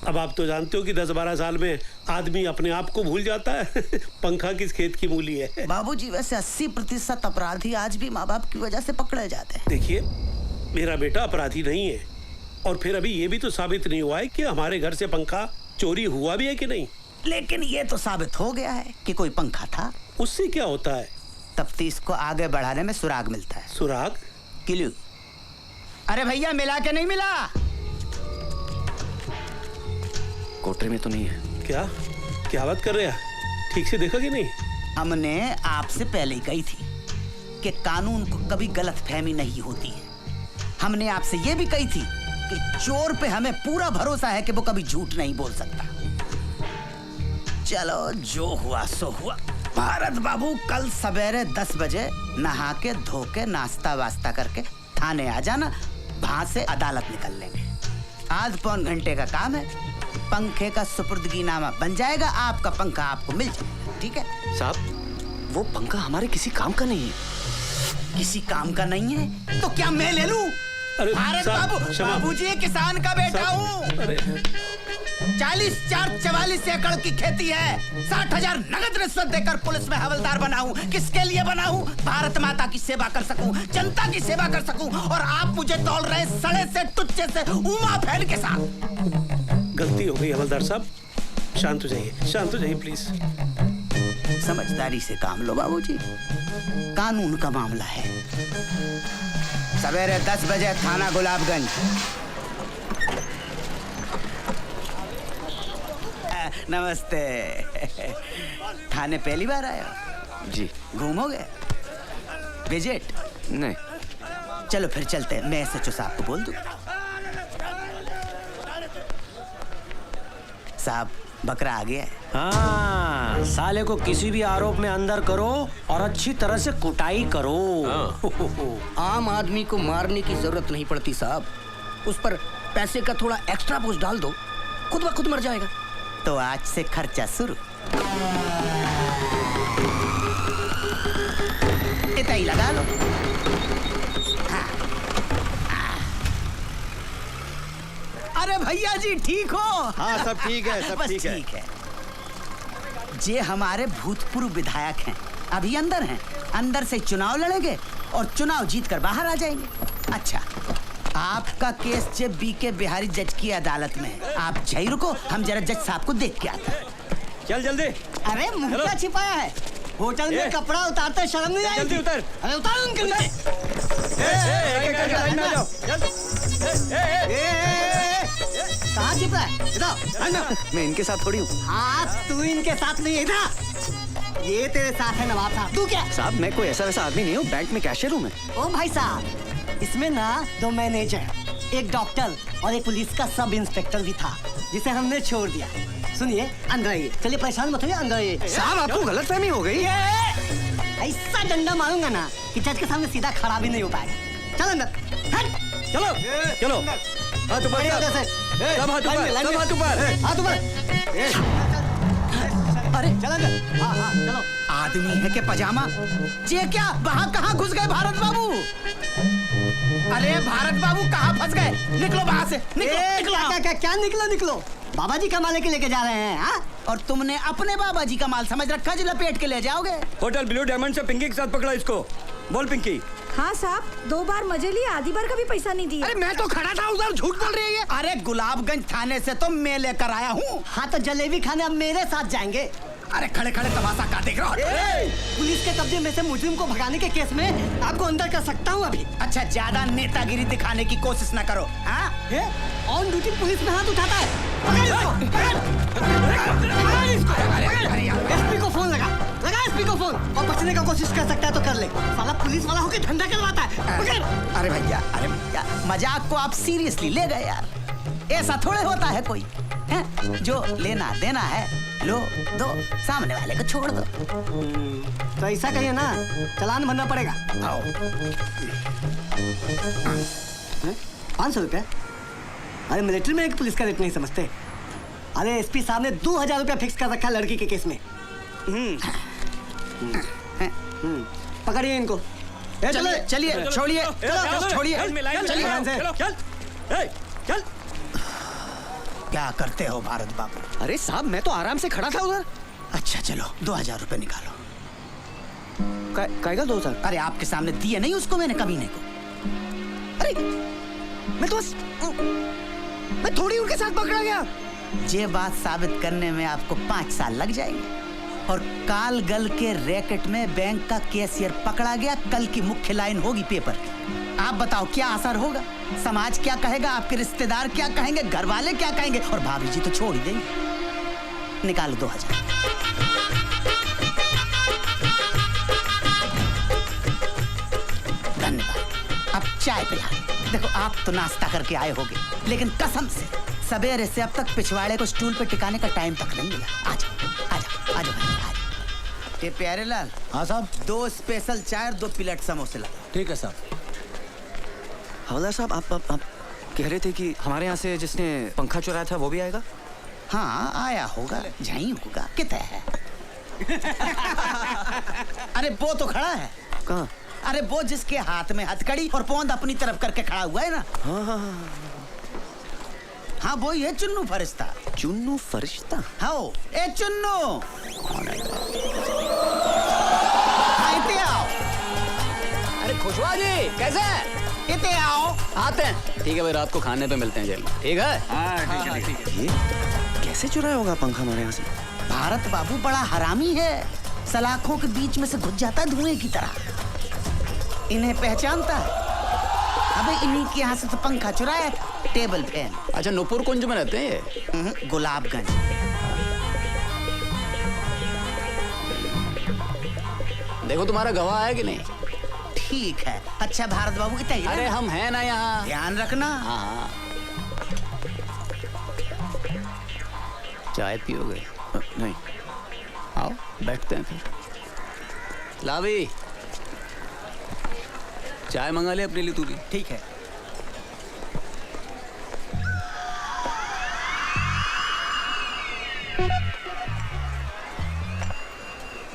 अब आप तो जानते हो कि 10-12 साल में आदमी अपने आप को भूल जाता है। पंखा किस खेत की मूली है। बाबूजी वैसे 80% अपराधी आज भी माँ बाप की वजह से पकड़े जाते हैं। देखिए, मेरा बेटा अपराधी नहीं है और फिर अभी ये भी तो साबित नहीं हुआ है कि हमारे घर से पंखा चोरी हुआ भी है कि नहीं। लेकिन ये तो साबित हो गया है कि कोई पंखा था। उससे क्या होता है? तफ्तीश को आगे बढ़ाने में सुराग मिलता है। सुराग? क्लू। अरे भैया मिला के नहीं मिला? कोठरी में तो नहीं है। क्या बात कर रहे हैं? ठीक से देखा कि नहीं? हमने आपसे पहले ही कही थी कि कानून को कभी गलतफहमी नहीं होती है। हमने आपसे ये भी कही थी कि चोर पे हमें पूरा भरोसा है कि वो कभी झूठ नहीं बोल सकता। चलो जो हुआ सो हुआ। भारत बाबू कल सवेरे 10 बजे नहा के धो के नाश्ता वास्ता करके थाने आ जाना, वहां से अदालत निकल लेंगे। आज 1.25 घंटे का काम है, पंखे का सुपुर्दगीनामा बन जाएगा, आपका पंखा आपको मिल जाएगा। ठीक है साहब, वो पंखा हमारे किसी काम का नहीं है। किसी काम का नहीं है तो क्या मैं ले लूं? भारत बाबूजी किसान का बेटा हूँ। 44 एकड़ की खेती है। 60,000 नगद रिश्वत देकर पुलिस में हवलदार बना हूँ। किसके लिए बना हूँ? भारत माता की सेवा कर सकूं, जनता की सेवा कर सकूं। और आप मुझे तौल रहे सड़े से टुच्चे से उमा फैन के साथ। गलती हो गई हवलदार साहब, शांत हो जाइए प्लीज। समझदारी से काम लो बाबूजी, कानून का मामला है। सवेरे 10 बजे थाना गुलाबगंज। नमस्ते। थाने पहली बार आए हो? जी। घूमोगे? विजिट? नहीं। चलो फिर चलते हैं, मैं SHO साहब को बोल दूं। साहब बकरा आ गया है। हाँ, साले को किसी भी आरोप में अंदर करो और अच्छी तरह से कुटाई करो। आम आदमी को मारने की जरूरत नहीं पड़ती साहब, उस पर पैसे का थोड़ा एक्स्ट्रा बोझ डाल दो, खुद ब खुद मर जाएगा। तो आज से खर्चा शुरू। इतना ही लगा लो। अरे भैया जी ठीक हो? हाँ सब ठीक है, सब ठीक है। जे हमारे भूतपूर्व विधायक हैं, अभी अंदर हैं। अंदर से चुनाव लड़ेंगे और चुनाव जीतकर बाहर आ जाएंगे। अच्छा, आपका केस जब BK बिहारी जज की अदालत में है। आप यहीं रुको, हम जरा जज साहब को देख के आते हैं। चल जल्दी। अरे मुंह क्या छिपाया है? होटल में कपड़ा उतारते शर्म नहीं आएगी? जल्दी उतर। अरे उतार उनके नीचे। एक-एक करके लाइन में आ जाओ। कहाँ छिप रहा है? इधर। मैं इनके साथ थोड़ी हूँ। हाँ, तू इनके साथ नहीं है, इधर। ये तेरे साथ है नवाब साहब। तू क्या? साहब मैं कोई ऐसा वैसा आदमी नहीं हूँ, बैंक में कैशियर हूँ मैं। ओ भाई साहब, इसमें ना 2 मैनेजर, एक डॉक्टर और एक पुलिस का सब इंस्पेक्टर भी था, जिसे हमने छोड़ दिया। सुनिए, अंदर आइए। चलिए परेशान मत होइए, अंदर आइए। साहब आपको गलतफहमी हो गई। ऐसा डंडा मारूंगा ना कि जज के सामने सीधा खड़ा भी नहीं हो पाएगा। चल अंदर। हट। चलो चलो। हाथ ऊपर सब हाथ ऊपर, सब हाथ ऊपर, हाथ ऊपर। अरे चल अंदर। हाँ हाँ चलो। आदमी है के पजामा? ये क्या वहाँ कहाँ घुस गए भारत बाबू? अरे भारत बाबू कहाँ फंस गए? निकलो बाहर से, निकलो। क्या निकलो? बाबा जी का माल लेके जा रहे हैं। हाँ? और तुमने अपने बाबा जी का माल समझ रखा जो लपेट के ले जाओगे? होटल ब्लू डायमंड से पिंकी के साथ पकड़ा इसको। बोल पिंकी। हाँ साहब, 2 बार मजे लिए, आधी बार का भी पैसा नहीं दिया। अरे मैं तो खड़ा था उधर, झूठ बोल रही है। अरे गुलाबगंज थाने से तो मैं लेकर आया हूँ। हाँ तो जलेबी खाने अब मेरे साथ जाएंगे। अरे खड़े खड़े तमाशा का देख रहे हो? पुलिस के कब्जे में से मुजरिम को भगाने के केस में आपको अंदर कर सकता हूँ अभी। अच्छा, ज्यादा नेतागिरी दिखाने की कोशिश न करो। हाँ? ऑन ड्यूटी पुलिस में हाथ उठाता है। एसपी को फोन लगा एसपी को फोन। और बचने का कोशिश कर सकता है तो कर ले। साला पुलिस वाला होकर धंधा करवाता है। अरे भैया मजाक को आप सीरियसली ले गए यार। ऐसा थोड़े होता है कोई है? जो लेना देना है लो दो, सामने वाले को छोड़ दो। तो ऐसा कहिए ना, चालान भरना पड़ेगा। आओ। 500 रुपया? अरे मिलिट्री में एक पुलिस का रेट नहीं समझते। अरे एसपी साहब ने 2000 रुपया फिक्स कर रखा लड़की के केस में। पकड़िए इनको। चलिए छोड़िए, चल। क्या करते हो भारत बाबू? अरे साहब मैं तो आराम से खड़ा था उधर। अच्छा चलो 2000 रुपए निकालो। कायगा 2000? अरे आपके सामने दिए नहीं उसको मैंने कमीने को। अरे मैं तो बस मैं थोड़ी उनके साथ पकड़ा गया। ये बात साबित करने में आपको 5 साल लग जाएंगे। और काल गल के रैकेट में बैंक का कैशियर पकड़ा गया, कल की मुख्य लाइन होगी पेपर की। आप बताओ क्या असर होगा? समाज क्या कहेगा? आपके रिश्तेदार क्या कहेंगे? घर वाले क्या कहेंगे? और भाभी जी तो छोड़ ही देंगे। निकालो 2000। धन्यवाद। अब चाय पिला। देखो आप तो नाश्ता करके आए होगे, लेकिन कसम से सवेरे से अब तक पिछवाड़े को स्टूल पे टिकाने का टाइम तक नहीं मिला। आजा ये प्यारे लाल। हाँ साहब। 2 स्पेशल चाय और 2 प्लेट समोसे ला। ठीक है साहब। हवलदार साहब आप कह रहे थे कि हमारे यहाँ से जिसने पंखा चुराया था वो भी आएगा? हाँ आया होगा, यहीं होगा। कितना है? अरे वो तो खड़ा है। कहाँ? अरे वो जिसके हाथ में हथकड़ी और पोंद अपनी तरफ करके खड़ा हुआ है ना। हाँ वो ये चुन्नू फरिश्ता। चुन्नू फरिश्ता? हाँ ए चुन्नू, इते आओ। अरे खुशवा जी कैसे? इते आओ। आते हैं। ठीक है भाई, रात को खाने पे मिलते हैं जेल में। ठीक है? हाँ ठीक है। ये कैसे चुराया होगा पंखा हमारे यहाँ से? भारत बाबू बड़ा हरामी है, सलाखों के बीच में से घुस जाता है धुएं की तरह। इन्हें पहचानता है। अबे इन्हीं के यहाँ से तो पंखा चुराया था, टेबल फैन। अच्छा नूपुर कुंज में रहते हैं ये? गुलाबगंज। देखो तुम्हारा गवाह है कि नहीं? ठीक है। अच्छा भारत बाबू कितना? अरे हम हैं ना यहाँ, ध्यान रखना। हाँ। चाय पियोगे? नहीं। आओ बैठते हैं फिर। लावी चाय मंगा ले अपने लिए तू भी। ठीक है।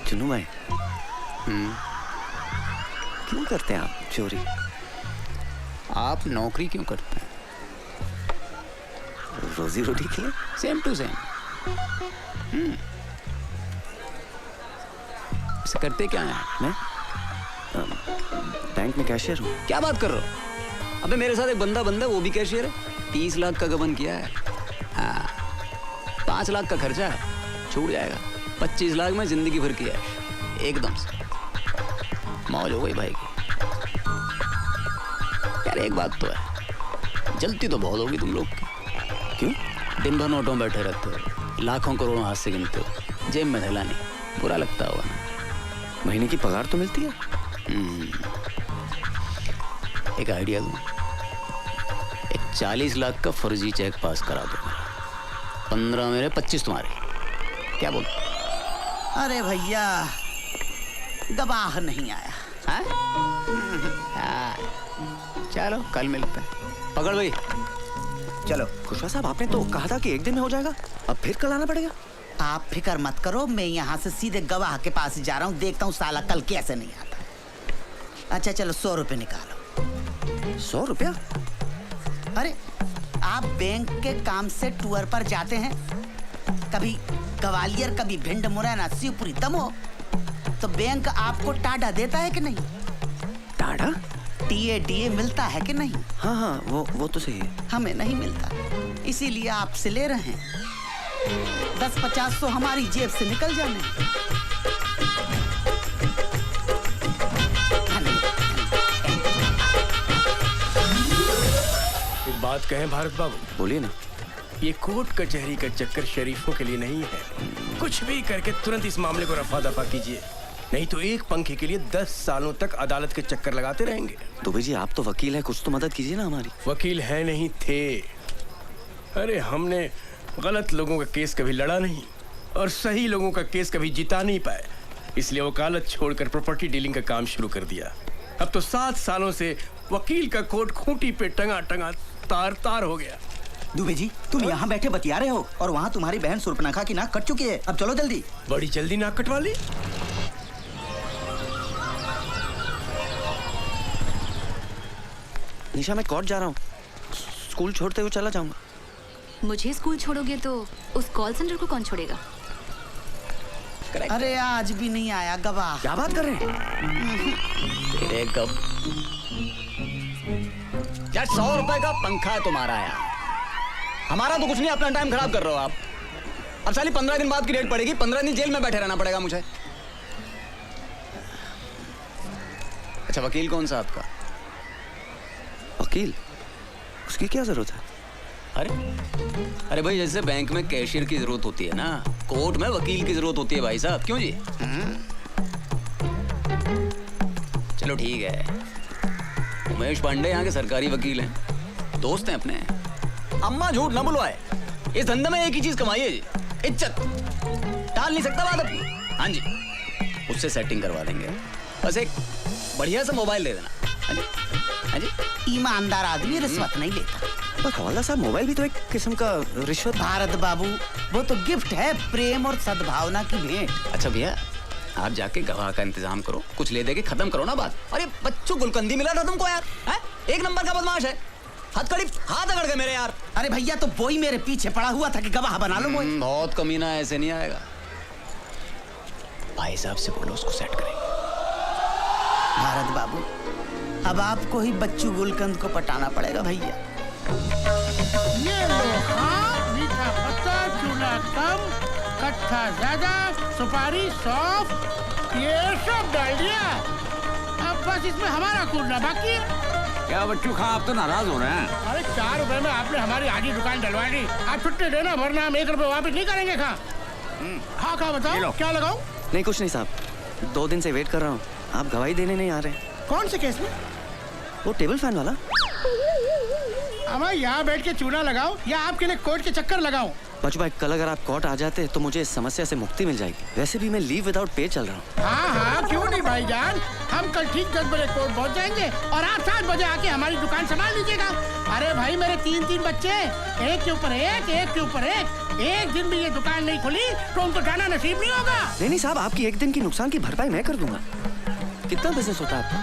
चुन्नू भाई क्यों करते हैं आप चोरी? आप नौकरी क्यों करते हैं? रोजी रोटी के लिए। Same to same. इसे करते क्या है? मैं बैंक में कैशियर हूँ। क्या बात कर रहे हो? अबे मेरे साथ एक बंदा वो भी कैशियर है। 30 लाख का गबन किया है। हाँ 5 लाख का खर्चा है, छूट जाएगा। 25 लाख में जिंदगी भर की ऐश, एकदम से मौज हो गई भाई की। यार एक बात तो है, जलती तो बहुत होगी तुम लोग की। क्यों? दिन भर नोटों बैठे रहते हो, लाखों करोड़ों हाथ से गिनते हो, जेब में थैला नहीं, बुरा लगता होगा ना। महीने की पगार तो मिलती है। एक आइडिया दूं, एक 40 लाख का फर्जी चेक पास करा दो, 15 मेरे 25 तुम्हारे, क्या बोल? अरे भैया गवाह नहीं आया है? चलो कल मिलते हैं। पकड़ भाई। चलो। खुशवा साहब, आपने तो कहा था कि एक दिन में हो जाएगा, अब फिर कल आना पड़ेगा। आप फिक्र मत करो, मैं यहाँ से सीधे गवाह के पास जा रहा हूँ, देखता हूँ साला कल कैसे नहीं आता। अच्छा चलो 100 रुपए निकालो। 100 रुपया? अरे आप बैंक के काम से टूर पर जाते हैं, कभी ग्वालियर, कभी भिंड, मुरैना, शिवपुरी, दमोह, तो बैंक आपको टाडा देता है कि नहीं? टाडा? टीए मिलता है कि नहीं? हाँ हाँ, वो तो सही है। हमें नहीं मिलता, इसीलिए आपसे ले रहे हैं। 10-50 तो हमारी जेब से निकल जाने। एक बात कहें भारत बाबू? बोलिए ना। ये कोर्ट कचहरी का चक्कर शरीफों के लिए नहीं है। कुछ भी करके तुरंत इस मामले को रफा दफा कीजिए, नहीं तो एक पंखे के लिए 10 सालों तक अदालत के चक्कर लगाते रहेंगे। दुबे जी, आप तो वकील है, कुछ तो मदद कीजिए ना हमारी। वकील है नहीं थे। अरे हमने गलत लोगों का केस कभी लड़ा नहीं और सही लोगों का केस कभी जिता नहीं पाए, इसलिए वकालत छोड़कर प्रॉपर्टी डीलिंग का काम शुरू कर दिया। अब तो 7 सालों से वकील का कोट खूंटी पे टंगा टंगा तार तार हो गया। दुबे जी, तुम यहाँ बैठे बतिया रहे हो और वहाँ तुम्हारी बहन सुर्पनखा की नाक कट चुकी है। अब चलो जल्दी। बड़ी जल्दी नाक कटवा ली? निशा, मैं कोर्ट जा रहा हूँ, स्कूल छोड़ते हुए चला जाऊंगा। मुझे स्कूल छोड़ोगे तो उस कॉल सेंटर को कौन छोड़ेगा? अरे आज भी नहीं आया गवाह। क्या बात कर रहे हैं? तेरे गप। यार 100 रुपए का पंखा है तुम्हारा यार, हमारा तो कुछ नहीं, अपना टाइम खराब कर रहे हो आप। अब साली 15 दिन बाद की डेट पड़ेगी, 15 दिन जेल में बैठे रहना पड़ेगा मुझे। अच्छा वकील कौन सा आपका? वकील? उसकी क्या जरूरत है? अरे भाई, जैसे बैंक में कैशियर की जरूरत होती है ना, कोर्ट में वकील की जरूरत होती है भाई साहब। क्यों जी? चलो ठीक है, उमेश पांडे यहाँ के सरकारी वकील हैं, दोस्त हैं अपने। अम्मा झूठ ना बुलवाए, इस धंधे में एक ही चीज कमाई है जी, इज्जत। टाल नहीं सकता बात अपनी। हाँ जी, उससे सेटिंग करवा देंगे, बस एक बढ़िया सा मोबाइल दे देना। हाँ जी, हाँ जी। ईमानदार आदमी रिश्वत नहीं लेता। पर हवाला साहब, मोबाइल भी तो एक किस्म का रिश्वत। भारत बाबू, वो तो गिफ्ट है, प्रेम और सद्भावना की भेंट। अच्छा भैया, आप जाके गवाह का इंतजाम करो, कुछ ले दे के खत्म करो ना बात। अरे बच्चों, गुलकंदी मिला था तुमको यार, है? एक नंबर का बदमाश है, हथकड़ी हाथ अकड़ गए मेरे यार। अरे भैया, तो वो ही मेरे पीछे पड़ा हुआ था कि गवाह बना लो। बहुत कमीना है, ऐसे नहीं आएगा। भाई साहब से बोलो, उसको सेट करेंगे। भारत बाबू, अब आपको ही बच्चू गुलकंद को पटाना पड़ेगा भैया। ये लो, हाँ, मीठा पत्ता, चूना कम, कट्ठा ज्यादा, सुपारी सौंफ, ये सब डाल दिया। अब बस इसमें हमारा कूदना बाकी है। क्या बच्चू खा, आप तो नाराज हो रहे हैं? अरे 4 रुपए में आपने हमारी आधी दुकान डलवा दी, आप छुट्टी देना, वरना हम 1 रुपए वापस नहीं करेंगे। खा बताओ, क्या लगाऊं? नहीं कुछ नहीं साहब, 2 दिन से वेट कर रहा हूँ, आप गवाही देने नहीं आ रहे। कौन से केस में? वो टेबल फैन वाला। हमारे यहाँ बैठ के चूना लगाओ या आपके लिए कोर्ट के चक्कर लगाओ? बच भाई, कल अगर आप कोर्ट आ जाते तो मुझे इस समस्या से मुक्ति मिल जाएगी। वैसे भी मैं लीव विदाउट पे चल रहा हूँ। हाँ हाँ, क्यों नहीं भाईजान, हम कल ठीक 10 बजे कोर्ट पहुँच जाएंगे और आप 7 बजे आके हमारी दुकान संभाल लीजिएगा। अरे भाई, मेरे 3 बच्चे, एक के ऊपर एक, एक के ऊपर एक दिन भी ये दुकान नहीं खुली तो उनको जाना नसीब नहीं होगा। नहीं साहब, आपकी एक दिन की नुकसान की भरपाई मैं कर दूंगा। कितना बिजनेस होता है आपका?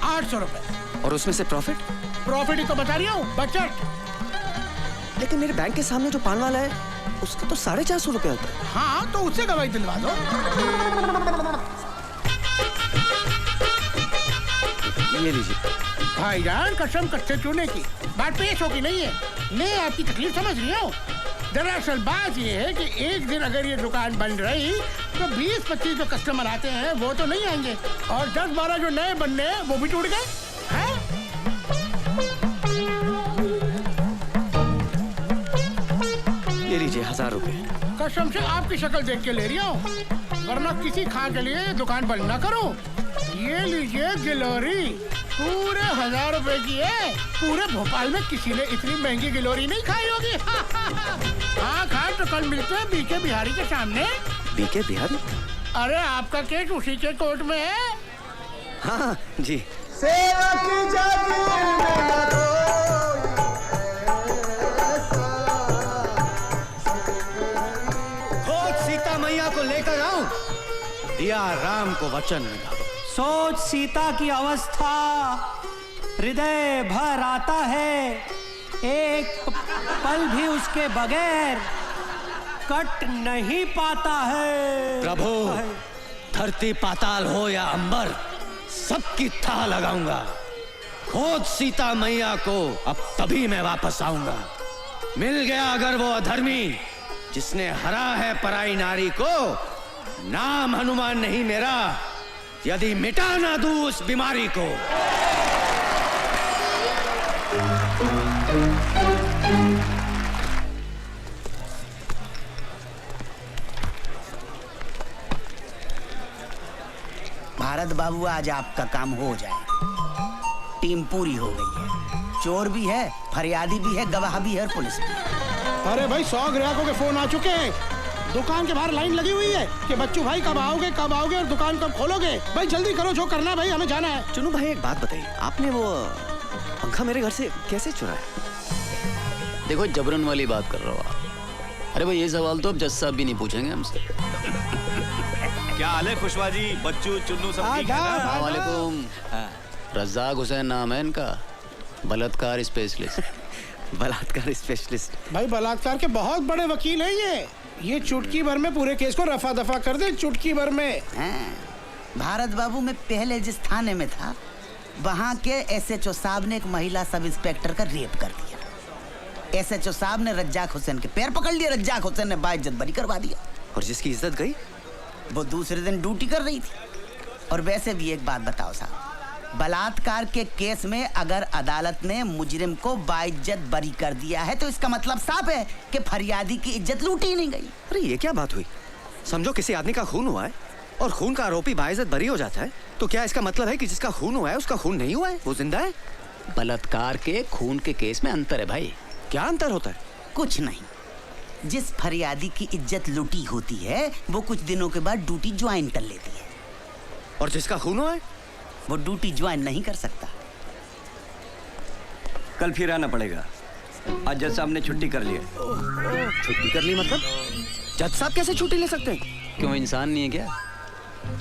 800 रुपए। और उसमें से प्रॉफिट? प्रॉफिट ही तो बता रही हूँ, बचत। लेकिन मेरे बैंक के सामने जो पान वाला है, उसका तो 450 रुपए होता है। हाँ, तो उससे गवाही दिलवा दो। ये लीजिए भाईजान, कसम कच्चे चूने की बात पेश होगी नहीं है, मैं आपकी तकलीफ समझ रही हूँ। दरअसल बात ये है कि एक दिन अगर ये दुकान बंद रही तो 20-25 जो कस्टमर आते हैं वो तो नहीं आएंगे, और 10-12 जो नए बनने हैं वो भी टूट गए हैं। 1000 रुपए। कसम से आपकी शक्ल देख के ले रहा हूँ, वरना किसी खा के लिए ये दुकान बंद ना करूँ। ये लीजिए गिलोरी, पूरे 1000 रुपए की है। पूरे भोपाल में किसी ने इतनी महंगी गिलोरी नहीं खाई होगी। हाँ खा तो कल मिलते हैं बीके बिहारी के सामने। बीके बिहारी? अरे आपका केस उसी के कोर्ट में है। हाँ जी। सेवा की जागीर में सीता मैया को लेकर आऊं, दिया राम को वचन मिला। सोच सीता की अवस्था, हृदय भर आता है, एक पल भी उसके बगैर कट नहीं पाता है। प्रभु, धरती पाताल हो या अंबर, सबकी था लगाऊंगा। खोज सीता मैया को, अब तभी मैं वापस आऊंगा। मिल गया अगर वो अधर्मी जिसने हरा है पराई नारी को, नाम हनुमान नहीं मेरा, यदि मिटा ना दूं उस बीमारी को। भारत बाबू, आज आपका काम हो जाए। टीम पूरी हो गई है। चोर भी है, फरियादी भी है, गवाह भी है और पुलिस भी है। अरे भाई 100 ग्राहकों के फोन आ चुके हैं। दुकान के बाहर लाइन लगी हुई है कि बच्चू भाई कब आओगे और दुकान कब खोलोगे। भाई जल्दी करो, जो करना है भाई, हमें जाना है। चुनू भाई, एक बात बताइए, आपने वो पंखा मेरे घर से कैसे चुराया? देखो, जबरन वाली बात कर रहे हो आप। अरे भाई, ये सवाल तो अब जज साहब भी नहीं पूछेंगे हमसे। क्या हाल है खुशवा जी, बच्चू, चुन्नू सब ठीक है ना? वालेकुम। रज़ाक हुसैन नाम है इनका, बलात्कार स्पेशलिस्ट। बलात्कार स्पेशलिस्ट? भाई बलात्कार के बहुत बड़े वकील हैं ये चुटकी भर में पूरे केस को रफा दफा कर दे, चुटकी भर में। भारत बाबू, मैं पहले जिस थाने में था, वहाँ के SHO साहब ने एक महिला सब इंस्पेक्टर का रेप कर दिया। SHO साहब ने रज्जाक हुसैन के पैर पकड़ लिए, रज्जाक हुसैन ने बाइज्जत बरी करवा दिया। और जिसकी इज्जत गई, वो दूसरे दिन ड्यूटी कर रही थी। और वैसे भी एक बात बताओ साहब, बलात्कार के केस में अगर अदालत ने मुजरिम को बाइज्जत बरी कर दिया है तो इसका मतलब साफ है कि फरियादी की इज्जत लूटी ही नहीं गई। अरे ये क्या बात हुई? समझो किसी आदमी का खून हुआ है और खून का आरोपी बाइज्जत बरी हो जाता है, तो क्या इसका मतलब है कि जिसका खून हुआ है उसका खून नहीं हुआ है, वो जिंदा है? बलात्कार के खून के केस में अंतर है भाई। क्या अंतर होता है? कुछ नहीं। जिस फरियादी की इज्जत लूटी होती है वो कुछ दिनों के बाद ड्यूटी ज्वाइन कर लेती है, और जिसका खून हुआ है वो ड्यूटी ज्वाइन नहीं कर सकता। कल फिर आना पड़ेगा। आज जज साहब ने छुट्टी कर ली है। छुट्टी कर ली मतलब? जज साहब कैसे छुट्टी ले सकते हैं? क्यों, इंसान नहीं है क्या?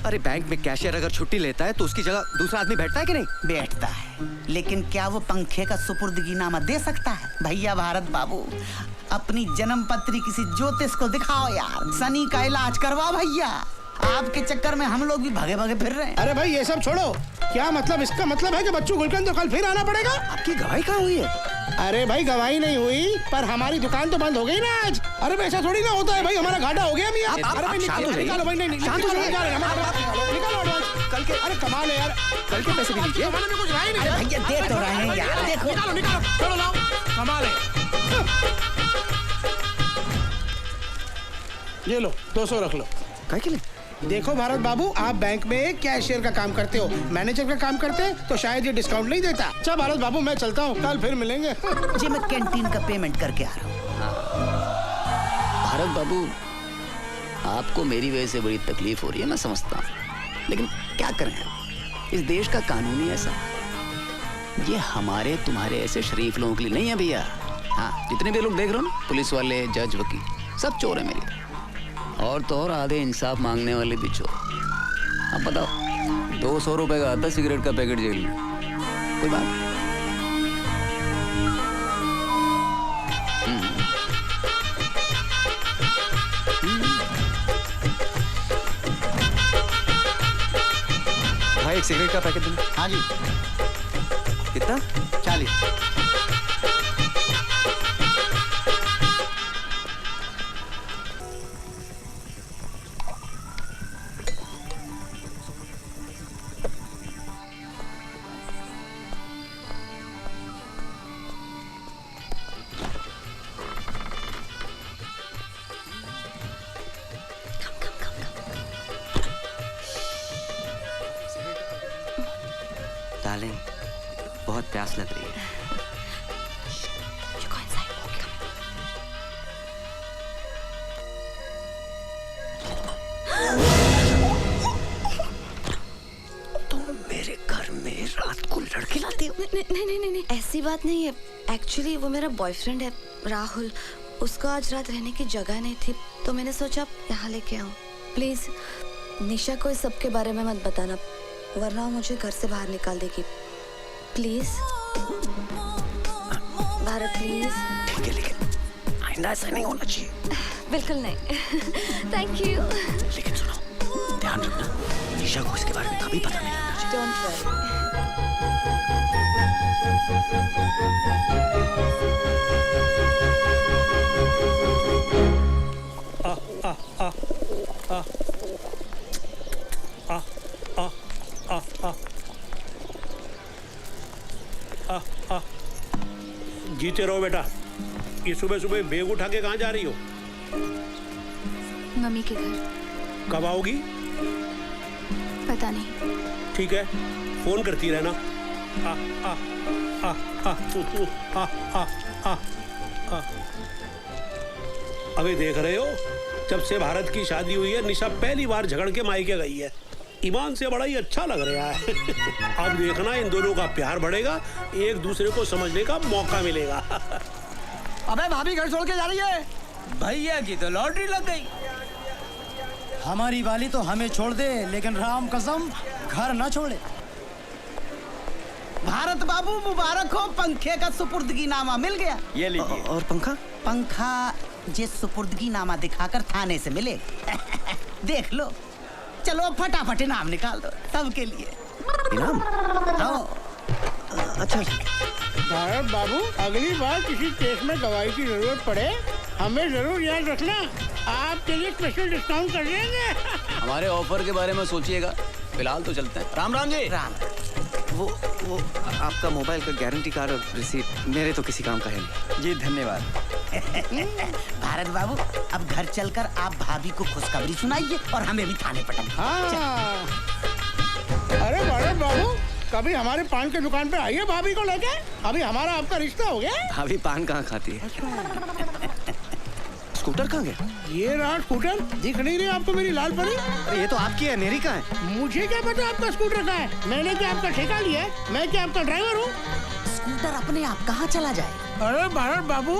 अरे बैंक में कैशियर अगर छुट्टी लेता है तो उसकी जगह दूसरा आदमी बैठता है कि नहीं? बैठता है, लेकिन क्या वो पंखे का सुपुर्दगीनामा दे सकता है? भैया भारत बाबू, अपनी जन्म पत्री किसी ज्योतिष को दिखाओ यार, शनि का इलाज करवाओ भैया। आपके चक्कर में हम लोग भी भागे भागे फिर रहे हैं। अरे भाई ये सब छोड़ो, क्या मतलब? इसका मतलब है कि बच्चू गुलकंद तो कल फिर आना पड़ेगा। आपकी गवाही कहाँ हुई है? अरे भाई गवाही नहीं हुई, पर हमारी दुकान तो बंद हो गई ना आज। अरे ऐसा थोड़ी ना होता है भाई, हमारा घाटा हो गया अभी। आप शांत हो जाइए। शांत हो जाइए। निकालो कल के। अरे कमाल है यार, कल के पैसे भी दीजिए। कुछ रहा ही नहीं। भैया दे तो रहे हैं यार, देखो। निकालो, चलो लाओ, कमाल है। ये लो 200 रख लो। क्या के लिए? देखो भारत बाबू, आप बैंक में कैशियर का काम करते हो, मैनेजर का काम करते तो शायद ये डिस्काउंट नहीं देता। अच्छा भारत बाबू, मैं चलता हूँ, कल फिर मिलेंगे। जी मैं कैंटीन का पेमेंट करके आ रहा हूँ। भारत बाबू, आपको मेरी वजह से बड़ी तकलीफ हो रही है, मैं समझता हूँ, लेकिन क्या करें, इस देश का कानून ही ऐसा। ये हमारे तुम्हारे ऐसे शरीफ लोगों के लिए नहीं है भैया। हाँ, जितने भी लोग देख रहे हो ना, पुलिस वाले, जज, वकील, सब चोर है मेरी। और तो और आधे इंसाफ मांगने वाले भी चोर। अब बताओ, 200 रुपए का आता सिगरेट का पैकेट जेल में, कोई बात? भाई एक सिगरेट का पैकेट दो। हाँ जी। कितना? 40। डार्लिंग, बहुत प्यास लग रही है। तुम मेरे घर में रात को लड़के लाते हो? नहीं, ऐसी बात नहीं है। एक्चुअली वो मेरा बॉयफ्रेंड है, राहुल। उसको आज रात रहने की जगह नहीं थी, तो मैंने सोचा यहाँ लेके आऊँ। प्लीज निशा को इस सब के बारे में मत बताना, वरना मुझे घर से बाहर निकाल देगी। Please Bharat, please. ठीक है, लेकिन आइंदा ऐसा नहीं होना चाहिए। बिल्कुल नहीं। Thank you. लेकिन सुनो, ध्यान रखना, निशा को इसके बारे में कभी पता नहीं लगना चाहिए। Don't worry. जीते रहो बेटा। ये सुबह सुबह बैग उठा के कहाँ जा रही हो? मम्मी के घर। कब आओगी? पता नहीं। ठीक है, फोन करती रहना। आ, आ, आ, आ, आ, आ, आ, आ। अबे देख रहे हो, जब से भारत की शादी हुई है, निशा पहली बार झगड़ के मायके गई है। ईमान से बड़ा ही अच्छा लग रहा है। अब देखना, इन दोनों का प्यार बढ़ेगा, एक दूसरे को समझने का मौका मिलेगा। अबे भाभी घर छोड़ के जा रही है। भैया की तो लॉटरी लग गई। हमारी वाली तो हमें छोड़ दे, लेकिन राम कसम घर न छोड़े। भारत बाबू मुबारक हो, पंखे का सुपुर्दगी नामा मिल गया। ये लीजिए। और पंखा? पंखा जिस सुपुर्दगी नामा दिखाकर थाने से मिले। देख लो। चलो फटाफट इनाम निकाल दो सबके लिए। इनाम? अच्छा। भारत बाबू, अगली बार किसी केस में गवाही की जरूरत पड़े, हमें जरूर याद रखना। आपके लिए स्पेशल डिस्काउंट कर देंगे। हमारे ऑफर के बारे में सोचिएगा, फिलहाल तो चलते हैं। राम राम जी। राम। वो आपका मोबाइल का गारंटी कार्ड और रिसीट मेरे तो किसी काम का है नहीं। जी धन्यवाद। भारत बाबू, अब घर चलकर आप भाभी को खुशखबरी सुनाइए और हमें भी थाने पटाइए। हाँ। अरे भारत बाबू, कभी हमारे पान की दुकान पे आइए भाभी को लेके। अभी हमारा आपका रिश्ता हो गया। भाभी पान कहाँ खाती है? स्कूटर कहाँ गया? ये रहा स्कूटर, दिख नहीं रही आपको मेरी लाल परी? ये तो आपकी है, मेरी कहाँ है? मुझे क्या पता आपका स्कूटर कहाँ है? मैंने क्या आपका ठेका लिया है? मैं क्या आपका ड्राइवर हूँ? स्कूटर अपने आप कहाँ चला जाए? अरे भारत बाबू,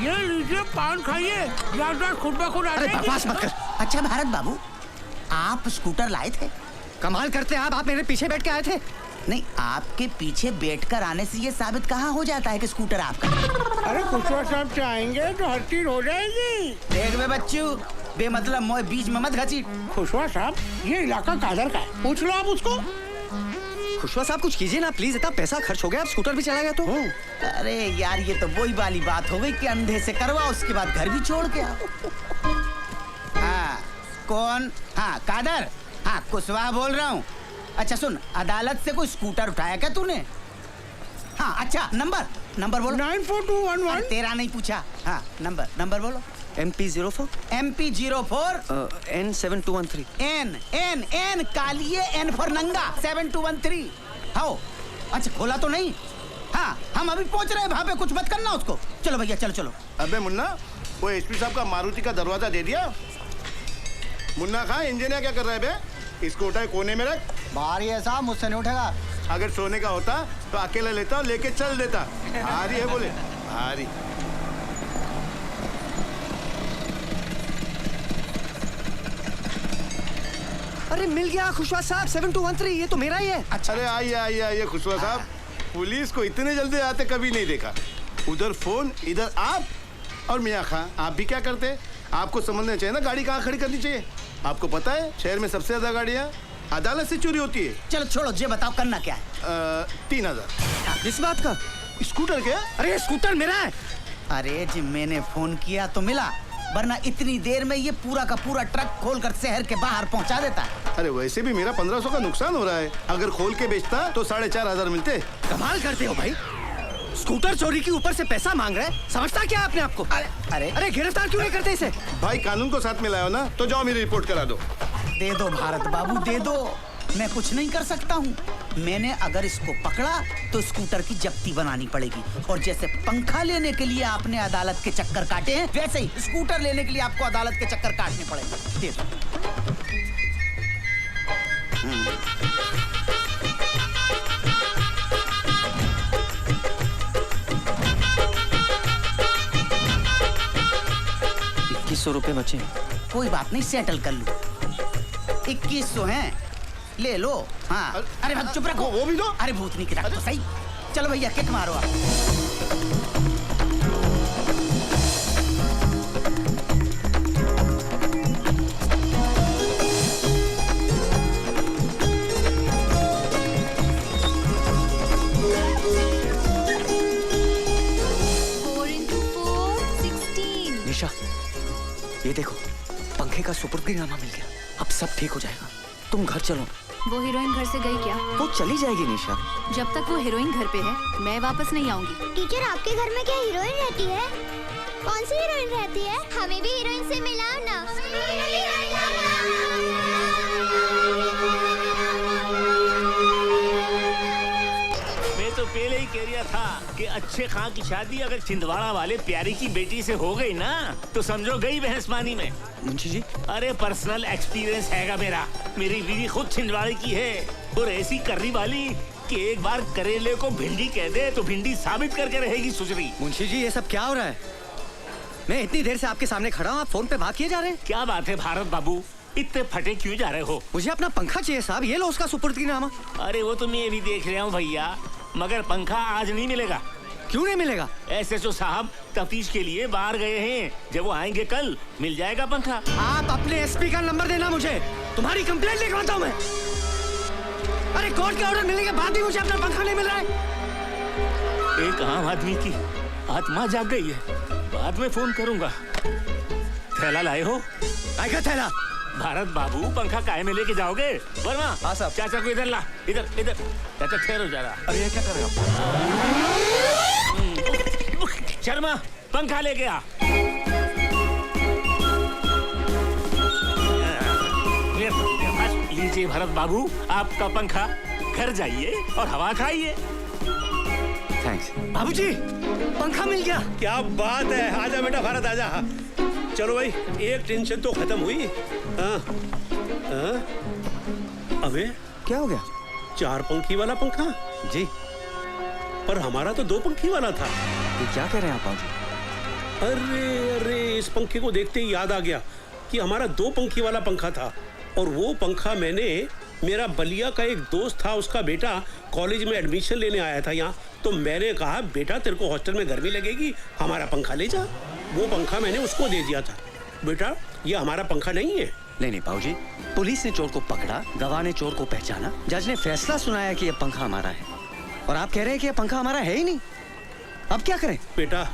ये लीजिए पान खाइए, याद खुद ब खुद। अरे बकवास मत कर। अच्छा भारत बाबू, आप स्कूटर लाए थे? कमाल करते हैं आप मेरे पीछे बैठ के आए थे। नहीं, आपके पीछे बैठकर आने से ये साबित कहाँ हो जाता है कि स्कूटर आपका? अरे खुशवा साहब चाहेंगे तो हर चीज हो जाएगी। देख बे बच्चू, बेमतलब मोए बीच में मत घसीट। खुशवा साहब, ये इलाका कादर का है, पूछ लो आप उसको। खुशवा साहब कुछ कीजिए ना प्लीज, इतना पैसा खर्च हो गया, अब स्कूटर भी चला गया तो। अरे यार, ये तो वही वाली बात हो गई कि अंधे से करवा, उसके बाद घर भी छोड़ के आओ। हाँ कौन? हाँ कादर। हाँ कुशवाहा बोल रहा हूँ। अच्छा सुन, अदालत से कोई स्कूटर उठाया क्या तूने? हाँ अच्छा, नंबर बोलो। 94211। तेरा नहीं पूछा। हाँ नंबर बोलो। MP04 N7213 N कालिए N फॉर नंगा 7213। हाँ अच्छा, खोला तो नहीं? हाँ हम अभी पहुंच रहे हैं वहाँ पे, कुछ मत करना उसको। चलो भैया चलो। अबे मुन्ना, वो एसपी साहब का मारुति का दरवाजा दे दिया? मुन्ना खां, इंजीनियर क्या कर रहा है बे? इसको उठाए कोने में रख। भारी है साहब, मुझसे नहीं उठेगा। अगर सोने का होता तो अकेला लेता और लेके चल देता। भारी है बोले, भारी। अरे मिल गया खुशवा साहब, 7213, ये तो मेरा ही है। अच्छा। अरे आइए खुशवा साहब, पुलिस को इतने जल्दी आते कभी नहीं देखा। उधर फोन, इधर आप। और मियाँ खां, आप भी क्या करते? आपको समझना चाहिए ना गाड़ी कहाँ खड़ी करनी चाहिए। आपको पता है शहर में सबसे ज्यादा गाड़ियाँ अदालत से चोरी होती है। चलो छोड़ो, ये बताओ करना क्या है? 3000। किस बात का? स्कूटर क्या? अरे स्कूटर मेरा है। अरे जी मैंने फोन किया तो मिला, वरना इतनी देर में ये पूरा का पूरा ट्रक खोलकर शहर के बाहर पहुंचा देता। अरे वैसे भी मेरा 1500 का नुकसान हो रहा है, अगर खोल के बेचता तो 4500 मिलते। कमाल करते हो भाई, स्कूटर चोरी के ऊपर से पैसा मांग रहे हैं, समझता क्या आपने आपको? अरे गिरफ्तार क्यों नहीं करते इसे? भाई कानून को साथ में लाओ ना, तो जाओ मेरी रिपोर्ट करा दो। दे दो भारत बाबू, दे दो। मैं कुछ नहीं कर सकता हूँ। मैंने अगर इसको पकड़ा तो स्कूटर की जब्ती बनानी पड़ेगी, और जैसे पंखा लेने के लिए आपने अदालत के चक्कर काटे हैं, वैसे ही स्कूटर लेने के लिए आपको अदालत के चक्कर काटने पड़ेंगे। दे दो। ₹2100 बचे। कोई बात नहीं, सेटल कर लूं। 2100 हैं, ले लो। हाँ, अरे भाई चुप रखो। वो भी लो। अरे भूतनी की रख तो सही। चलो भैया किक मारो आप। निशा, ये देखो, पंखे का सुपुर्दगीनामा मिल गया। अब सब ठीक हो जाएगा। तुम घर चलो। वो हीरोइन घर से गई क्या? वो चली जाएगी निशा। जब तक वो हीरोइन घर पे है, मैं वापस नहीं आऊंगी। टीचर, आपके घर में क्या हीरोइन रहती है? कौन सी हीरोइन रहती है? हमें भी हीरोइन से मिलाओ ना। मैं तो पहले ही कह रहा था कि अच्छे खां की शादी अगर छिंदवाड़ा वाले प्यारी की बेटी से हो गई ना, तो समझो गई भैंसमानी में। मुंशी जी, अरे पर्सनल एक्सपीरियंस हैगा मेरा। मेरी बीवी खुद छिंदवाड़े की है, और ऐसी करनी वाली कि एक बार करेले को भिंडी कह दे तो भिंडी साबित करके रहेगी सुजरी। मुंशी जी, ये सब क्या हो रहा है? मैं इतनी देर से आपके सामने खड़ा हूँ, आप फोन पे बात किए जा रहे हैं। क्या बात है भारत बाबू, इतने फटे क्यों जा रहे हो? मुझे अपना पंखा चाहिए साहब, ये लो उसका सुपुर्दगीनामा। अरे वो तो मैं भी देख रहा हूँ भैया, मगर पंखा आज नहीं मिलेगा। क्यों नहीं मिलेगा? एसएचओ साहब तफ्तीश के लिए बाहर गए हैं, जब वो आएंगे कल मिल जाएगा पंखा। आप अपने एसपी का नंबर देना मुझे, तुम्हारी कंप्लेंट लिखवाता हूँ मैं। अरे कोर्ट के ऑर्डर मिलने के बाद भी मुझे अपना पंखा नहीं मिल रहा है। एक आम आदमी की आत्मा जाग गई है, बाद में फोन करूंगा। थैला लाए हो? आएगा थैला। भारत बाबू, पंखा काहे में लेके जाओगे? वर्मा, हाँ साहब। चाचा को इधर ला, इधर इधर। चाचा ठहरो जरा। अरे ये क्या कर रहे हो? शर्मा, पंखा लेके आ। लीजिए भरत बाबू, आपका पंखा। घर जाइए और हवा खाइए। थैंक्स। बाबूजी, पंखा मिल गया। क्या बात है, आजा बेटा भारत आजा। चलो भाई, एक टेंशन तो खत्म हुई। हाँ, हाँ। अबे क्या हो गया? 4 पंखी वाला पंखा जी, पर हमारा तो 2 पंखी वाला था। ये क्या कह रहे हैं आप बाबूजी? अरे अरे, इस पंखे को देखते ही याद आ गया कि हमारा 2 पंखी वाला पंखा था, और वो पंखा मैंने, मेरा बलिया का एक दोस्त था, उसका बेटा कॉलेज में एडमिशन लेने आया था यहाँ, तो मैंने कहा बेटा तेरे को हॉस्टल में गर्मी लगेगी, हमारा पंखा ले जा। वो पंखा मैंने उसको दे दिया था। बेटा ये हमारा पंखा नहीं है। नहीं बाबूजी, पुलिस ने चोर को पकड़ा, गवाह ने चोर को पहचाना, जज ने फैसला सुनाया कि ये पंखा हमारा है, और आप कह रहे हैं कि ये पंखा हमारा है ही नहीं। अब क्या करें? बेटा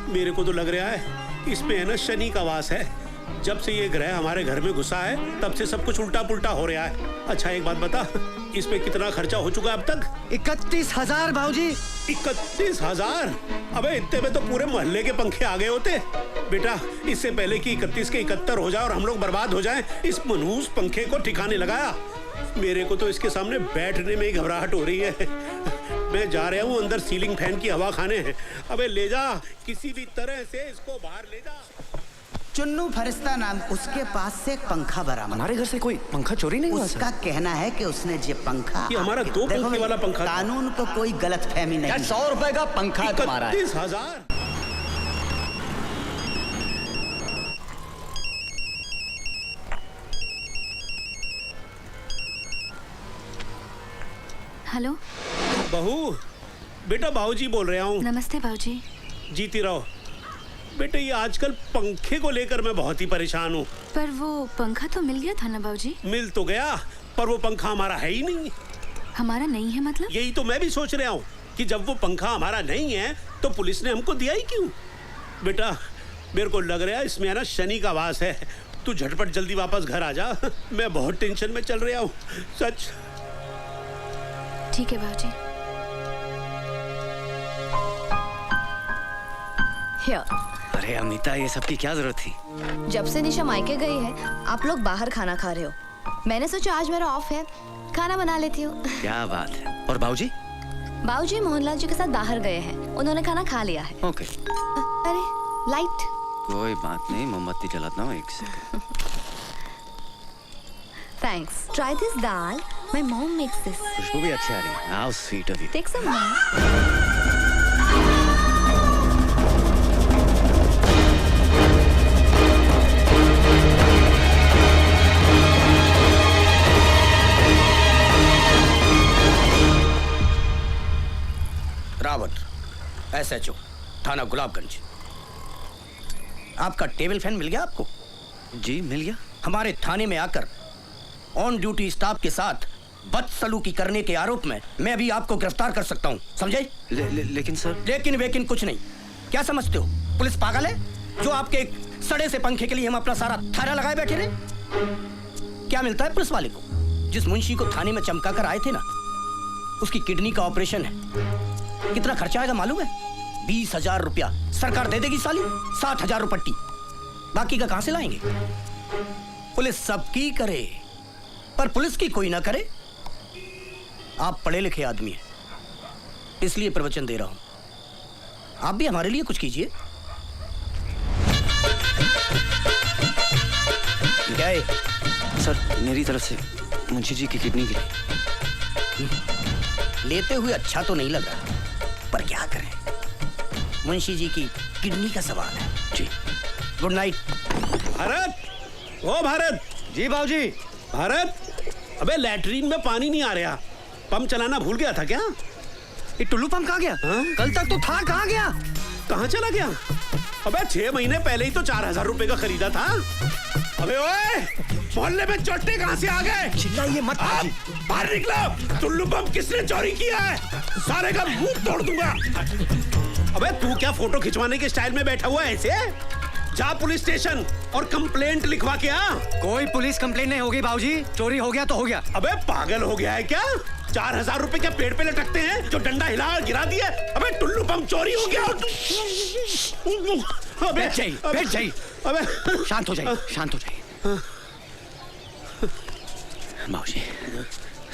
मेरे को तो लग रहा है इसमें है ना शनि का वास है। जब से ये ग्रह हमारे घर में घुसा है, तब से सब कुछ उल्टा पुल्टा हो रहा है। अच्छा एक बात बता, इसमें कितना खर्चा हो चुका है अब तक? 31,000 बाबूजी। 31,000? अबे इतने में तो पूरे मोहल्ले के पंखे आ गए होते। बेटा इससे पहले कि 31 के 71 हो जाए और हम लोग बर्बाद हो जाएं, इस मनहूस पंखे को ठिकाने लगाया। मेरे को तो इसके सामने बैठने में ही घबराहट हो रही है। मैं जा रहा हूँ अंदर सीलिंग फैन की हवा खाने। अबे ले जा, किसी भी तरह से इसको बाहर ले जा। चुन्नू फरिश्ता नाम, उसके पास से एक पंखा बरामद। हमारे घर से कोई पंखा चोरी नहीं हुआ? उसका कहना है कि उसने ये पंखा, ये हमारा 2 पंखे वाला पंखा। कानून को कोई गलत फहमी नहीं। 100 रुपए का पंखा तुम्हारा है। 31,000? हेलो बहू, बेटा बाबूजी बोल रहा हूँ। नमस्ते बाबूजी। जीती रहो। बेटे ये आजकल पंखे को लेकर मैं बहुत ही परेशान हूँ। पर वो पंखा तो मिल गया था ना बाबूजी? मिल तो गया, पर वो पंखा हमारा है ही नहीं। हमारा नहीं है मतलब? यही तो मैं भी सोच रहा हूँ कि जब वो पंखा हमारा नहीं है तो पुलिस ने हमको दिया ही क्यों? बेटा मेरे को लग रहा है इसमें है ना शनि का वास है। तू झटपट जल्दी वापस घर आ जा। मैं बहुत टेंशन में चल रहा हूँ, सच। ठीक है बाबूजी। अरे अमिता, ये सब की क्या जरूरत थी? जब से निशा मायके गई है, आप लोग बाहर खाना खा रहे हो। मैंने सोचा आज मेरा ऑफ है, खाना बना लेती हूँ। क्या बात है। और बाबूजी? बाबूजी मोहनलाल जी के साथ बाहर गए हैं, उन्होंने खाना खा लिया है। ओके। अरे लाइट। कोई बात नहीं, मोमबत्ती जलाता हूँ, एक second. Thanks. Try this dal. My mom makes this. खुशबू भी अच्छी आ रही है। How sweet of you. Take some more. Rawat, SHO, थाना गुलाबगंज। आपका टेबल फैन मिल गया आपको? जी मिल गया। हमारे थाने में आकर ऑन ड्यूटी स्टाफ के साथ बदसलूकी करने के आरोप में मैं अभी आपको गिरफ्तार कर सकता हूँ, समझे? लेकिन सर। लेकिन वेकिन कुछ नहीं। क्या समझते हो, पुलिस पागल है जो आपके एक सड़े से पंखे के लिए हम अपना सारा थाना लगाए बैठे रहे? क्या मिलता है पुलिस वाले को? जिस मुंशी को थाने में चमका कर आए थे ना, उसकी किडनी का ऑपरेशन है। कितना खर्चा आएगा मालूम है? 20,000 रुपया सरकार दे देगी साली, 60,000 रुपट्टी। बाकी का कहां से लाएंगे? पुलिस सबकी करे पर पुलिस की कोई ना करे। आप पढ़े लिखे आदमी हैं, इसलिए प्रवचन दे रहा हूं। आप भी हमारे लिए कुछ कीजिए। क्या है? सर मेरी तरफ से मुंशी जी की किडनी के लिए। लेते हुए अच्छा तो नहीं लग रहा, पर क्या करें, मुंशी जी की किडनी का सवाल है। जी गुड नाइट। भारत, ओ भारत। जी बाबूजी। भारत, अबे लैट्रीन में पानी नहीं आ रहा, पंप चलाना भूल गया था क्या? ये टुल्लू पंप कहाँ गया? कल तक तो था, कहाँ गया? कहाँ चला गया? अबे 6 महीने पहले ही तो 4,000 रुपए का खरीदा था। अबे ओए, मोहल्ले में चोटे कहाँ से आ गए? चिल्लाइए मत। बाहर निकलो। टुल्लू पंप किसने चोरी किया है? सारे का मुंह तोड़ दूंगा। अबे तू क्या फोटो खिंचवाने के स्टाइल में बैठा हुआ है ऐसे? जा पुलिस स्टेशन और कंप्लेंट लिखवा के आ। कोई पुलिस कंप्लेंट नहीं होगी बाबूजी, चोरी हो गया तो हो गया। अबे पागल हो गया है क्या? 4,000 रुपए क्या पेड़ पे लटकते हैं जो डंडा हिला गिरा दिया? अबे टुल्लू पंप चोरी हो गया। बैठ जाइए। अबे शांत हो जाइए, शांत हो जाइए। बाबूजी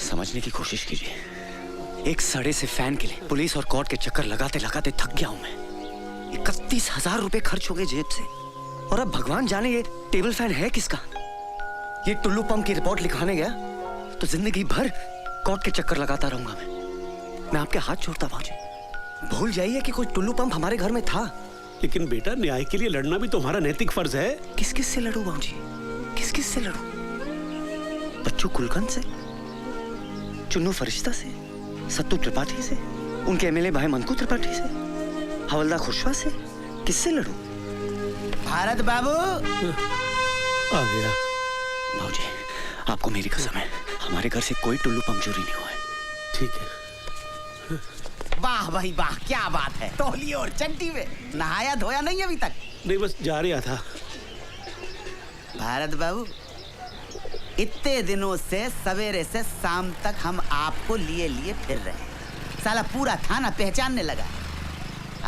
समझने की कोशिश कीजिए। एक सड़े से फैन के लिए पुलिस और कोर्ट के चक्कर लगाते लगाते थक गया हूं मैं। 31,000 रुपए खर्च हो गए जेब से, और अब भगवान जाने ये टेबल फैन है किसका। ये टुल्लू पंप की रिपोर्ट लिखवाने गया तो जिंदगी भर कोर्ट के चक्कर लगाता रहूंगा मैं आपके हाथ छोड़ता बाबूजी, भूल जाइए कि कोई टुल्लू पंप हमारे घर में था। लेकिन बेटा न्याय के लिए लड़ना भी तुम्हारा नैतिक फर्ज है। किस किस से लड़ूं बाबूजी, किस किस से लड़ूं? बच्चू कुलकर्णी से, चुन्नू फरिश्ता से, सत्तू त्रिपाठी से, उनके एमएलए भाई मंकू त्रिपाठी से, हवलदार खुशवा से, किससे लड़ूं? भारत बाबू आ गया। बाबूजी आपको मेरी कसम है, हमारे घर से कोई टुल्लू पंप चोरी नहीं हुआ है। ठीक है। वाह भाई वाह, क्या बात है। तौलिए और चड्डी में नहाया धोया नहीं अभी तक? नहीं, बस जा रहा था। भारत बाबू, इतने दिनों से सवेरे से शाम तक हम आपको लिए फिर रहे हैं। साला पूरा थाना पहचानने लगा।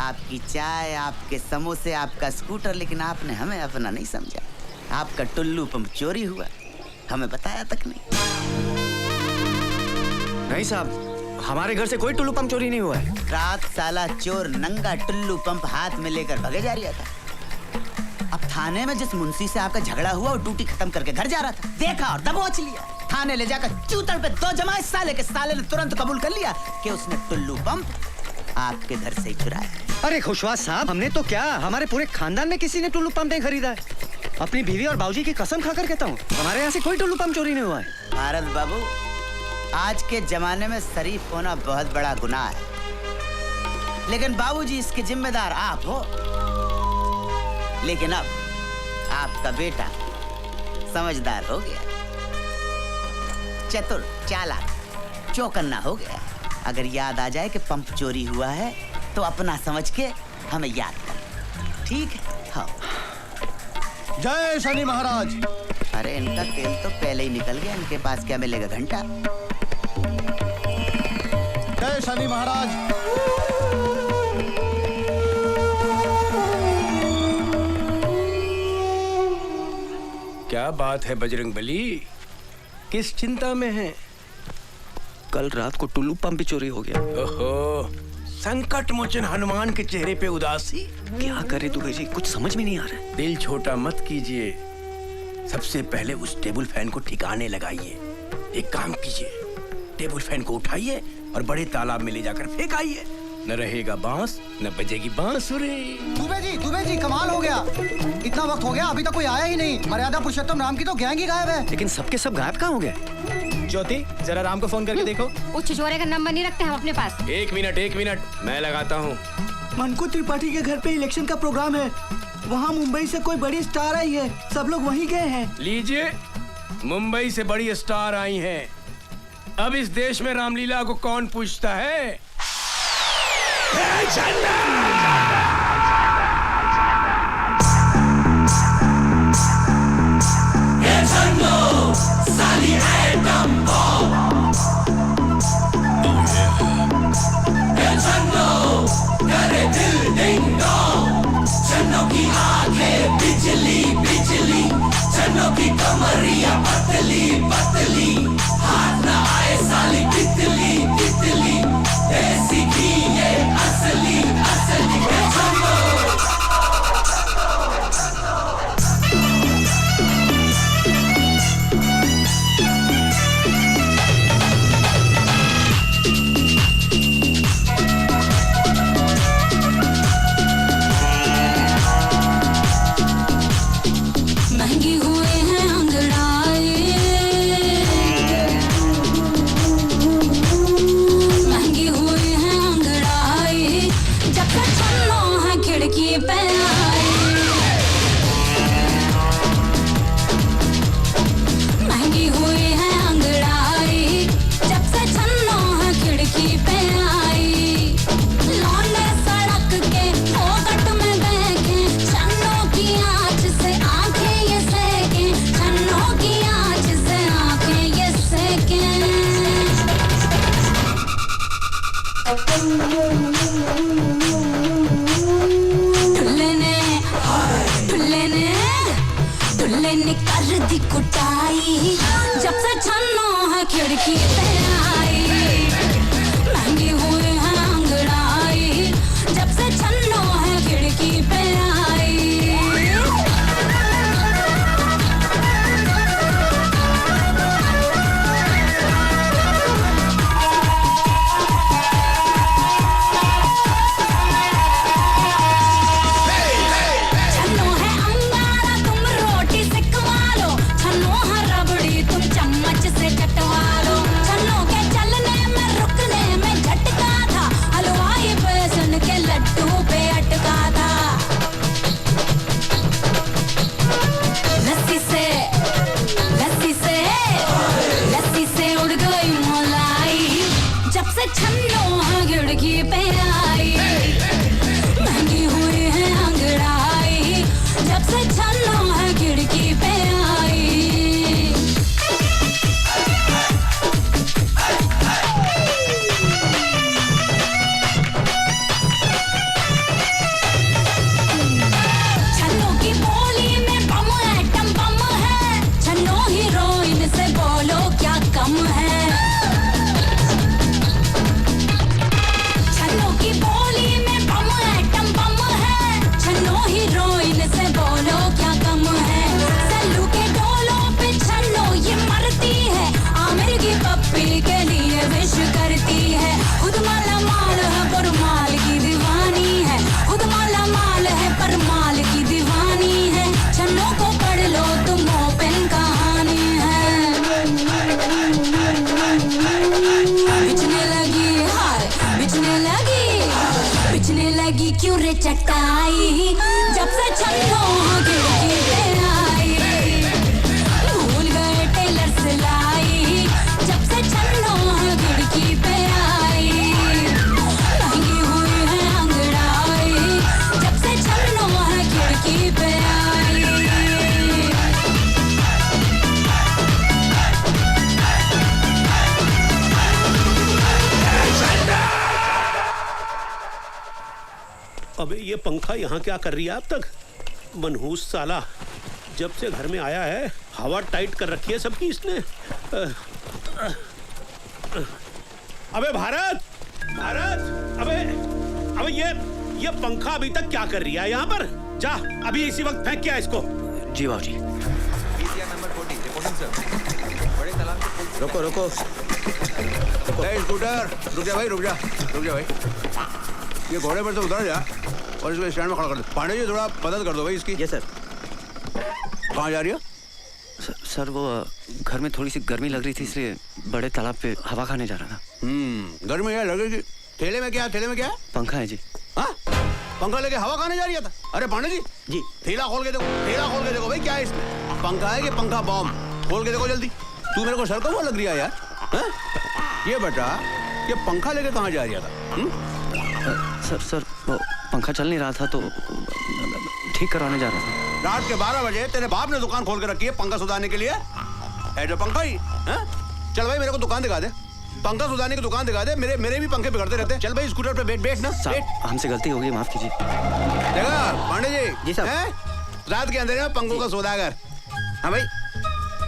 आपकी चाय, आपके समोसे, आपका स्कूटर, लेकिन आपने हमें अपना नहीं समझा। आपका टुल्लू पंप चोरी हुआ, हमें बताया तक नहीं। नहीं साहब, हमारे घर से कोई टुल्लू पंप चोरी नहीं हुआ है। रात साला चोर नंगा टुल्लू पंप हाथ में लेकर भगे जा रहा था। अब थाने में जिस मुंशी से आपका झगड़ा हुआ, वो ड्यूटी खत्म करके घर जा रहा था, देखा और दबोच लिया। थाने ले जाकर चूतड़ पे 2 जमाए साले के। साले ने तुरंत कबूल कर लिया कि उसने टुल्लू पंप आपके घर से ही चुराया। अरे खुशवा साहब, हमने तो क्या, हमारे पूरे खानदान में किसी ने टुल्लू पंप नहीं खरीदा है। अपनी बीवी और बाबूजी की कसम खाकर कहता हूँ, हमारे यहाँ से कोई टुल्लू पंप चोरी नहीं हुआ है। भारत बाबू, आज के जमाने में शरीफ होना बहुत बड़ा गुनाह है, लेकिन बाबूजी इसके जिम्मेदार आप हो। लेकिन अब आपका बेटा समझदार हो गया, चतुर, चालाक, चौकन्ना हो गया। अगर याद आ जाए कि पंप चोरी हुआ है तो अपना समझ के हमें याद कर, ठीक है? हाँ। जय शनि महाराज। अरे इनका तेल तो पहले ही निकल गया, इनके पास क्या मिलेगा घंटा। जय शनि महाराज। क्या बात है बजरंगबली, किस चिंता में हैं? कल रात को टुल्लू पंप भी चोरी हो गया। ओहो, संकट मोचन हनुमान के चेहरे पे उदासी। क्या करे दुबे जी, कुछ समझ में नहीं आ रहा। दिल छोटा मत कीजिए, सबसे पहले उस टेबल फैन को ठिकाने लगाइए। एक काम कीजिए, टेबल फैन को उठाइए और बड़े तालाब में ले जाकर फेंकाइए। न रहेगा बांस, न बजेगी बांसुरी। दुबे जी कमाल हो गया। इतना वक्त हो गया अभी तक कोई आया ही नहीं। मर्यादा पुरुषोत्तम राम की तो गैंग ही गायब है। लेकिन सबके सब गायब कहाँ हो गए? ज्योति, जरा राम को फोन करके देखो। उस छिछोरे का नंबर नहीं रखते हम अपने पास। एक मिनट, मैं लगाता हूँ। मनकू त्रिपाठी के घर पे इलेक्शन का प्रोग्राम है। वहाँ मुंबई से कोई बड़ी स्टार आई है, सब लोग वहीं गए हैं। लीजिए, मुंबई से बड़ी स्टार आई हैं। अब इस देश में रामलीला को कौन पूछता है? चन्नों की आंखें बिजली बिजली, चन्नों की कमरिया पतली पतली, हाथ ना आए साली तितली तितली, देसी घी ये असली असली। महंगी हुए हैं अंगड़ाई, महंगी हुई है अंगड़ाई, जब तक छन्नो है खिड़की पे आई। महंगी हुई है अंगड़ाई, जब से छन्नो है खिड़की पे आई। लौंडे सड़क के फोकट में देखे, छन्नो की आँच से आंखें ये सेके, छन्नो की आँच से आंखें ये सेके। ढुल्ले ने कर दी कुटाई, जब से छन्नो है खिड़की पे आई। महंगी हुई है अंगड़ाई, जब से छन्नो है खिड़की पे आई। छन्नो है अंगारा तुम रोटी सिकवा लो, छन्नो है रबड़ी तुम चम्मच से चटवा लो। छन्नो के चलने में रुकने में झटका था, हलवाई बेसन के लड्डू पे अटका था। लस्सी से लस्सी से उड़ गई मलाई, जब से छन्नो है खिड़की पे आई। महंगी हुई है अंगड़ाई, जब से छन्नो है खिड़की पे आई। छन्नो की बोली में बम एटम बम है, छन्नो हीरोइन से बोलो क्या कम है। छन्नो की बोली में बम एटम बम है, छन्नो हीरोइन से बोलो क्या कम है। सल्लू के डोलों पे छन्नो ये मरती है, आमिर की पप्पी के लिए विश करती है। खुद माला माल है पर माल की दीवानी है, खुद माला माल है पर माल की दीवानी है। छन्नो को पढ़ लो तुम ओपन कहानी है। बिछने लगी हाय, बिछने लगी क्यों रे चटाई, जब से छन्नो खिड़की पे आई। भूल गए टेलर सिलाई, जब से छन्नो खिड़की पे आई। महंगी हुई है अंगड़ाई, जब से छन्नो खिड़की पे आई। अबे ये पंखा यहाँ क्या कर रही है अब तक? मनहूस साला, जब से घर में आया है हवा टाइट कर रखी है सबकी इसने। अबे भारत, भारत, अबे ये पंखा अभी तक क्या कर रही है यहाँ पर? जा अभी इसी वक्त फेंक के आ इसको। जी बाबूजी। रुको रुको, स्कूटर रुक जा भाई, रुक जा भाई। ये घोड़े पर से उतर जा और इसको स्टैंड में खड़ा कर दो। पांडे जी थोड़ा मदद कर दो भाई इसकी। Yes sir. कहाँ जा रही हो? सर वो घर में थोड़ी सी गर्मी लग रही थी, इसलिए बड़े तालाब पे हवा खाने जा रहा था। गर्मी है लग रही थी। ठेले में क्या है? पंखा है जी। हाँ, पंखा लेके हवा खाने जा रही था? अरे पांडे जी ठेला खोल के देखो भाई, क्या है इसमें? पंखा है कि पंखा बॉम्ब? खोल के देखो जल्दी। तू मेरे को सर को लग रही है यार। हा? ये बेटा, ये पंखा लेके कहाँ जा रही था? सर वो पंखा चल नहीं रहा था तो ठीक करवाने जा रहा था। रात के 12 बजे तेरे बाप ने दुकान खोल के रखी है पंखा सुधारने के लिए? है जो पंखा ही? चल भाई मेरे को दुकान दिखा दे, पंखा सुधारने की दुकान दिखा दे। मेरे भी पंखे बिगड़ते रहते हैं। चल भाई स्कूटर पे बैठ ना। हमसे गलती हो गई, माफ कीजिए। देखा पांडे जी साहब, रात के अंधेरे में पंखों का सौदागर। हाँ भाई,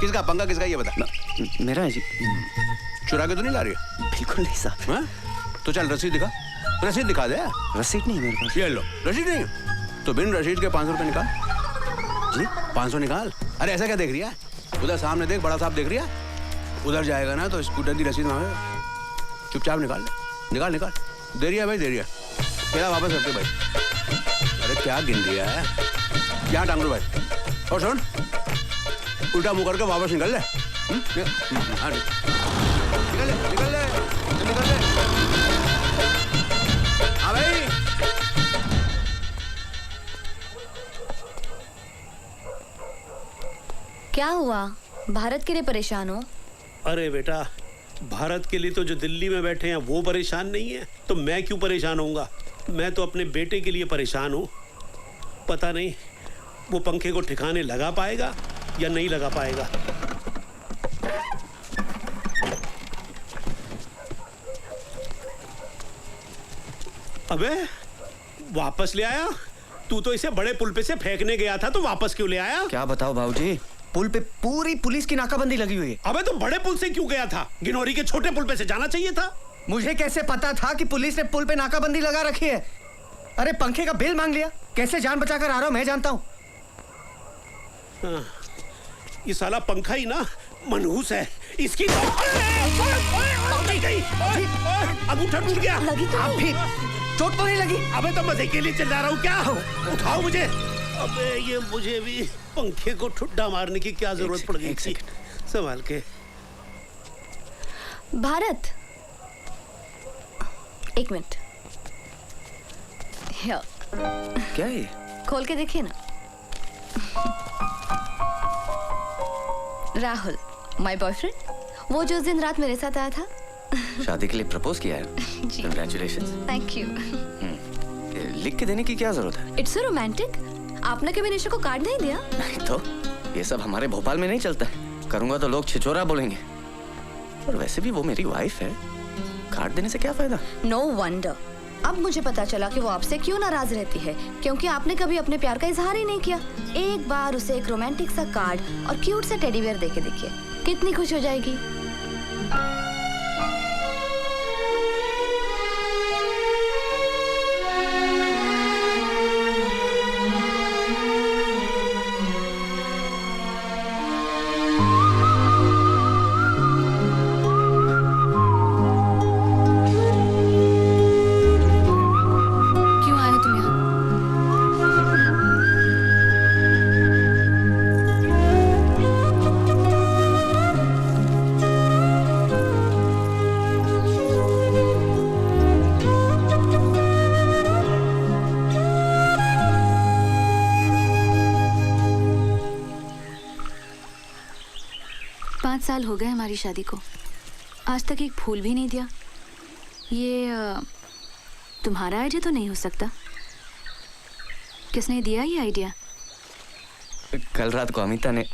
किसका पंखा, किसका ये बता? मेरा है जी। चुरा के तो नहीं ला रही है? बिल्कुल नहीं साहब। तो चल रसीद दिखा, रसीद दिखा दे। रसीद नहीं है मेरे पास। ये लो, रसीद नहीं है तो बिन रसीद के 500 रुपए निकाल। जी 500 निकाल। अरे ऐसा क्या देख रही है? उधर सामने देख, बड़ा साहब देख रही है। उधर जाएगा ना तो स्कूटर की रसीद मांगेगा। चुपचाप निकाल, निकाल। दे रही है भाई, दे रही है। मेरा वापस रखते भाई। अरे क्या गिन रही है? क्या टांग लो भाई। और सुन, उल्टा मुंह करके वापस निकल ले। निकल ले। हाँ भाई। क्या हुआ? भारत के लिए परेशान हो? अरे बेटा, भारत के लिए तो जो दिल्ली में बैठे हैं वो परेशान नहीं है, तो मैं क्यों परेशान होऊंगा? मैं तो अपने बेटे के लिए परेशान हूँ। पता नहीं वो पंखे को ठिकाने लगा पाएगा या नहीं लगा पाएगा। अबे वापस ले आया? तू तो इसे बड़े पुल पे से फेंकने गया था, तो वापस क्यों ले आया? क्या बताओ बाबूजी, पुल पे पूरी पुलिस की नाकाबंदी लगी हुई है। अबे तो बड़े पुल से क्यों गया था? गिनौरी के छोटे पुल पे से जाना चाहिए था। मुझे कैसे पता था कि पुलिस ने पुल पे नाकाबंदी लगा रखी है? अरे पंखे का बिल मांग लिया, कैसे जान बचाकर आ रहा हूं मैं जानता हूं। ये साला पंखा ही ना मनहूस है इसकी। अंगूठा टूट गया। लगी तो आप भी चोट तो नहीं लगी? अबे तो मजे के लिए चिल्ला रहा हूँ क्या? उठाओ मुझे। अबे ये मुझे भी पंखे को ठुड्डा मारने की क्या जरूरत पड़ गई थी? संभाल के। भारत, एक मिनट। क्या है? खोल के देखिए ना। राहुल, माय बॉयफ्रेंड, वो जो उस दिन रात मेरे साथ आया था। शादी के लिए प्रपोज किया है? Congratulations। Thank you. लिख के देने की क्या जरूरत है? It's so romantic. आपने कभी निशा को कार्ड नहीं दिया? नहीं तो, ये सब हमारे भोपाल में नहीं चलता है। करूंगा तो लोग छिछोरा बोलेंगे। और वैसे भी वो मेरी वाइफ है, कार्ड देने से क्या फायदा? No wonder. अब मुझे पता चला कि वो आपसे क्यों नाराज रहती है, क्योंकि आपने कभी अपने प्यार का इजहार ही नहीं किया। एक बार उसे एक रोमांटिक सा कार्ड और क्यूट सा टेडी बियर देके देखिए, कितनी खुश हो जाएगी। साल हो गए हमारी शादी को, आज तक एक फूल भी नहीं दिया। ये तुम्हारा आइडिया तो नहीं हो सकता? किसने दिया ये आइडिया? कल रात को अमिता ने।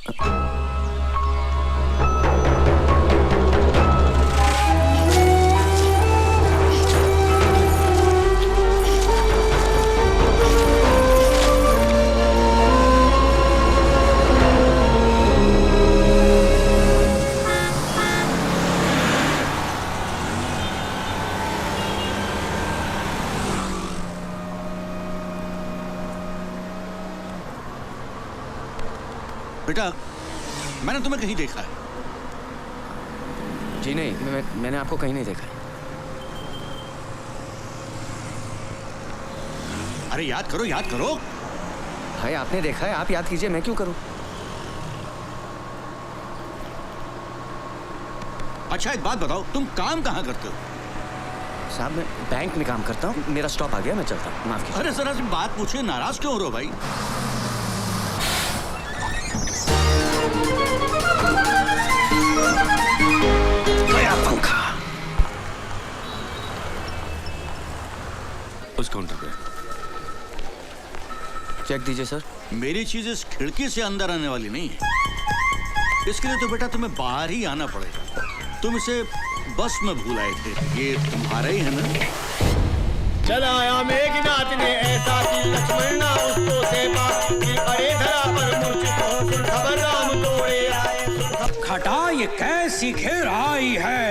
बेटा मैंने तुम्हें कहीं देखा है। जी नहीं, मैंने आपको कहीं नहीं देखा। अरे याद करो, याद करो। भाई आपने देखा है, आप याद कीजिए, मैं क्यों करूं? अच्छा एक बात बताओ, तुम काम कहाँ करते हो? साहब मैं बैंक में काम करता हूँ, मेरा स्टॉप आ गया, मैं चलता हूँ, माफ कीजिए। अरे जरा सी बात पूछे, नाराज क्यों हो रहे हो भाई? गया पंखा। उस काउंटर पे चेक दीजिए सर। मेरी चीज इस खिड़की से अंदर आने वाली नहीं है, इसके लिए तो बेटा तुम्हें बाहर ही आना पड़ेगा। तुम इसे बस में भूल आए थे, ये तुम्हारा ही है ना? चला आया मेघनाथ ने ऐसा कि लक्ष्मण ना उसको सेपा, कि पड़े धरा पर मूर्छित हो, सुन खबर राम तोड़े आए। खटा ये कैसी घेर आई है,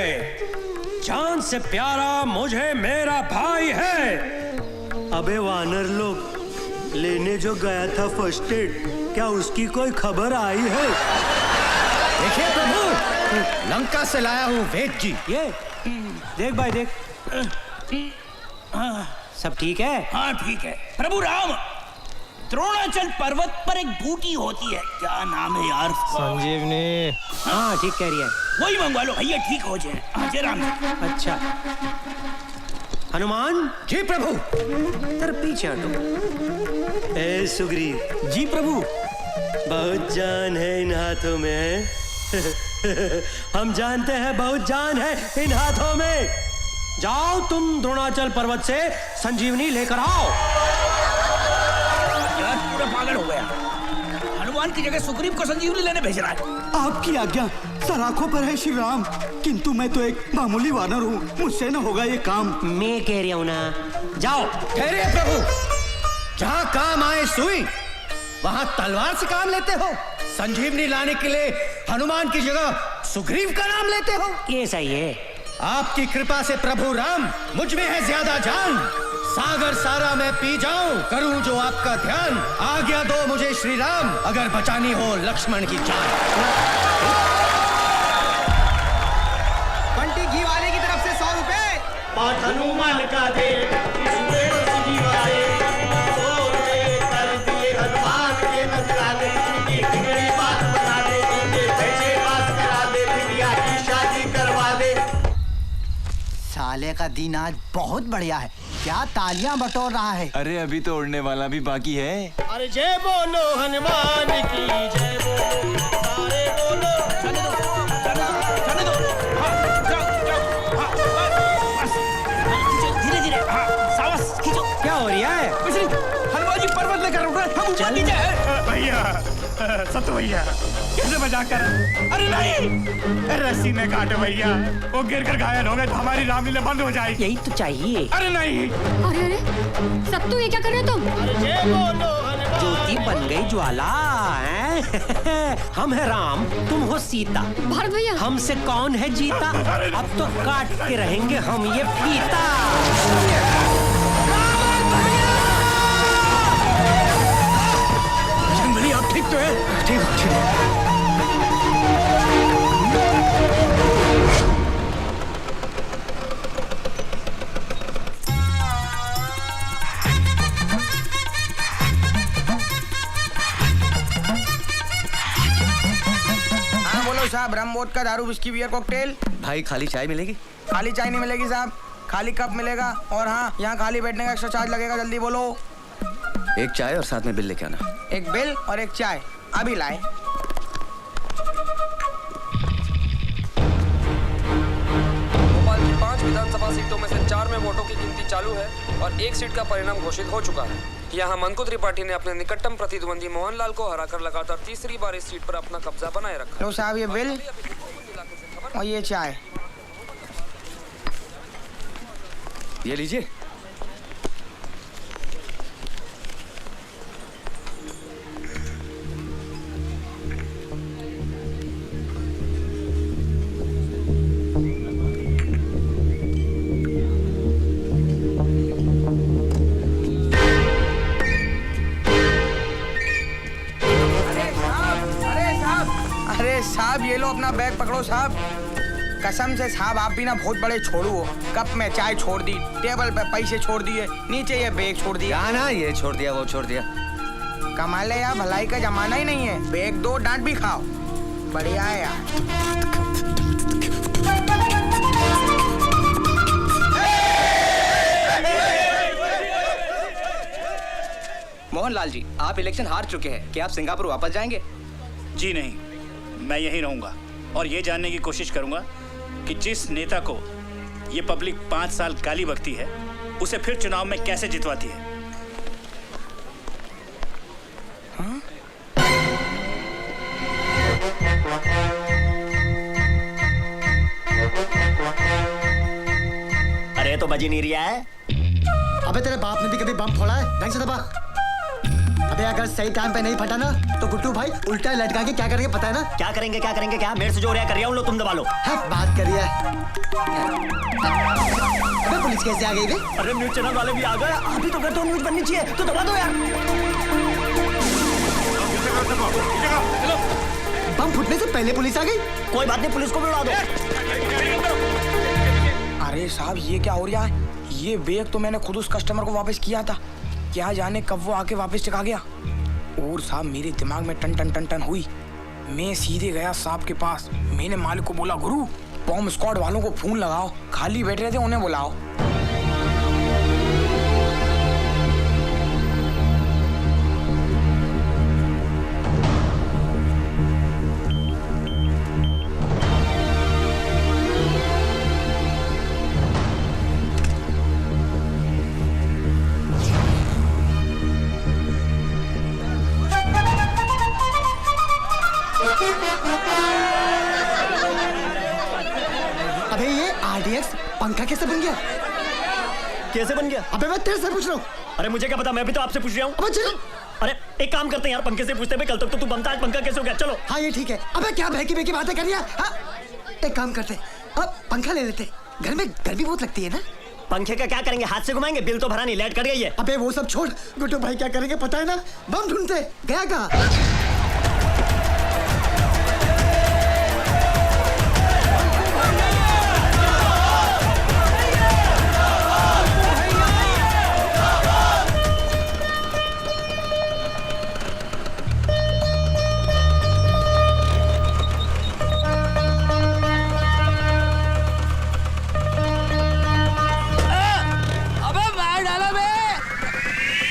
जान से प्यारा मुझे मेरा भाई है। अबे वानर लोग, लेने जो गया था फर्स्ट एड, क्या उसकी कोई खबर आई है? देखिए प्रभु, लंका से लाया हूँ वेद जी। ये देख भाई देख, सब ठीक है? हाँ ठीक है। प्रभु राम, द्रोणाचल पर्वत पर एक बूटी होती है, क्या नाम है यार? संजीवनी। हाँ ठीक कह रही है। वही मंगवा लो भैया, ठीक हो जाए। हाँ जय राम। अच्छा हनुमान जी प्रभु। तेरे पीछे हटो। ए सुग्रीव जी प्रभु। बहुत जान है इन हाथों में। हम जानते हैं बहुत जान है इन हाथों में। जाओ तुम द्रोणाचल पर्वत से संजीवनी लेकर आओ। यार पूरा पागल हो गया, हनुमान की जगह सुग्रीव को संजीवनी लेने भेज रहा है। आपकी आज्ञा, सराखों पर है श्री राम, किंतु मैं तो एक मामूली वानर हूँ, मुझसे न होगा ये काम। मैं कह रहा हूँ ना, जाओ। ठहरे प्रभु, जहाँ काम आए सुई, वहाँ तलवार से काम लेते हो। संजीवनी लाने के लिए हनुमान की जगह सुग्रीव का नाम लेते हो। ये सही है। आपकी कृपा से प्रभु राम, मुझ में है ज्यादा जान। सागर सारा मैं पी जाऊं, करूं जो आपका ध्यान। आज्ञा दो मुझे श्री राम, अगर बचानी हो लक्ष्मण की जान। बंटी घी वाले की तरफ से 100 रुपए। पाठ हनुमान का दे, कर दिए हनुमान के नजराने, बिगड़ी बात बना दे, पैसे पास करा दे, बिटिया की शादी करवा दे। साले का दिन आज बहुत बढ़िया है, क्या तालियां बटोर रहा है। अरे अभी तो उड़ने वाला भी बाकी है। अरे जय बोलो हनुमान की जय बोलो, सारे बोलो। चले दो, चले दो। हाँ, जाओ, जाओ। हाँ, बस। धीरे धीरे, हाँ, सावस खींचो। क्या हो रहा है? कुछ नहीं, हनुमान जी पर्वत लेकर उठ रहे हैं, हम ऊपर नीचे हैं। भैया, सत्तू भैया, कैसे मजाक कर रहे? अरे नहीं, रस्सी में काटो भैया, वो गिर कर घायल हो गए तो हमारी रामलीला बंद हो जाएगी। यही तो चाहिए। अरे नहीं। अरे अरे सत्तू, ये क्या कर रहे हो तुम? अरे जय बोलो हनुमान। ज्योति बन गई ज्वाला हैं? हम है राम, तुम हो सीता। भारत भैया, हमसे कौन है जीता? अब तो काट के रहेंगे हम ये फीता। जंगली आप ठीक तो है? ठीक ठीक। हाँ बोलो साहब, रम वोडका दारू विस्की बियर कॉकटेल। भाई खाली चाय मिलेगी? खाली चाय नहीं मिलेगी साहब, खाली कप मिलेगा। और हाँ, यहाँ खाली बैठने का एक्स्ट्रा चार्ज लगेगा, जल्दी बोलो। एक चाय और साथ में बिल लेके आना। एक बिल और एक चाय, अभी लाए। भोपाल की 5 विधानसभा सीटों में से 4 में वोटों की गिनती चालू है और एक सीट का परिणाम घोषित हो चुका है। यहाँ मनकु त्रिपाठी ने अपने निकटतम प्रतिद्वंदी मोहनलाल को हराकर लगातार तीसरी बार इस सीट पर अपना कब्जा बनाए रखा। लो साहब ये बिल और ये चाय। ये लीजिए। अपना बैग पकड़ो साहब। कसम से साहब आप भी ना बहुत बड़े छोड़ू हो। कप में चाय छोड़ दी, टेबल पे पैसे छोड़ दिए, नीचे ये बैग छोड़ दिया। ना ये छोड़ दिया वो छोड़ दिया। कमाल है यार, भलाई का जमाना ही नहीं है। बैग दो, डांट भी खाओ। बढ़िया है यार। मोहनलाल जी, आप इलेक्शन हार चुके हैं, क्या आप सिंगापुर वापस जाएंगे? जी नहीं, मैं यहीं रहूंगा और ये जानने की कोशिश करूंगा कि जिस नेता को ये पब्लिक 5 साल गाली बकती है उसे फिर चुनाव में कैसे जितवाती है। हाँ? अरे तो बजी नहीं रिया है। अबे तेरे बाप ने भी कभी बम फोड़ा है? ढंग से दबा। अबे अगर सही टाइम पे नहीं फटा ना तो गुड्डू भाई उल्टा लटका के क्या करेंगे पता है ना? क्या करेंगे क्या मेरे से जो रिया कर रही है उन लोग तुम दबा लो। है बात करिए। अबे पुलिस कैसे आ गई बे? अरे न्यूज चैनल वाले भी आ गए। अभी तो कहते हो न्यूज बननी चाहिए तो दबा दो यार। बम फूटने से पहले पुलिस आ गई। कोई बात नहीं, पुलिस को भी उड़ा दो। अरे साहब ये क्या हो रहा है? ये बैग तो मैंने खुद उस कस्टमर को वापस किया था, क्या जाने कब वो आके वापस चका गया। और साहब मेरे दिमाग में टन टन टन टन हुई। मैं सीधे गया साहब के पास। मैंने मालिक को बोला, गुरु बॉम्ब स्क्वाड वालों को फोन लगाओ, खाली बैठ रहे थे उन्हें बुलाओ। अबे ये RDX पंखा कैसे बन गया? कैसे बन गया? अबे मैं तेरे से पूछ रहा हूँ। अरे मुझे क्या पता, मैं भी तो आपसे पूछ रहा हूँ। अबे चलो। अरे एक काम करते हैं यार, पंखे से पूछते हैं। कल तक तो तू बनता है, पंखा कैसे हो गया? चलो। हाँ ये ठीक है। अबे क्या बहकी बहकी बातें कर रही है? हाँ? एक काम करते अब पंखा ले लेते, घर में गर्मी बहुत लगती है ना। पंखे का क्या करेंगे? हाथ से घुमाएंगे? बिल तो भरा नहीं, लाइट कट गई है। अबे वो सब छोड़, गुड्डू भाई क्या करेंगे पता है ना? बम ढूंढते। गया कहाँ?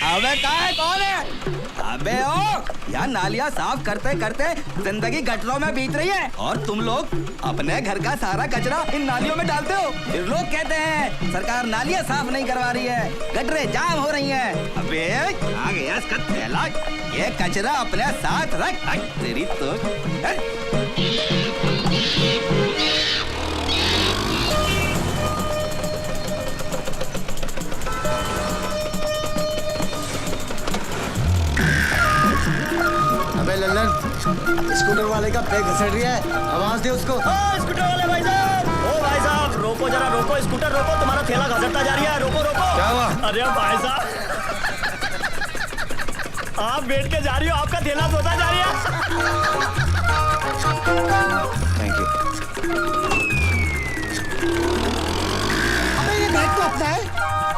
अबे कौन है? अबे ओ यार, नालियाँ साफ करते करते जिंदगी गटरों में बीत रही है और तुम लोग अपने घर का सारा कचरा इन नालियों में डालते हो। फिर लोग कहते हैं सरकार नालियाँ साफ नहीं करवा रही है, गटरें जाम हो रही हैं। अबे आ गया इसका थैला, ये कचरा अपने साथ रख। तेरी तो अबे लल्लन, स्कूटर वाले का बैग घसड़ रही है, आवाज दे उसको। स्कूटर वाले भाई साहब, ओ भाई साहब रोको जरा, रोको स्कूटर रोको, तुम्हारा थैला घसरता जा रहा है, रोको रोको। क्या हुआ? अरे भाई साहब आप बैठ के जा रही हो, आपका थैला सोता जा रही है। Thank you. अबे ये बैग तो अपना है।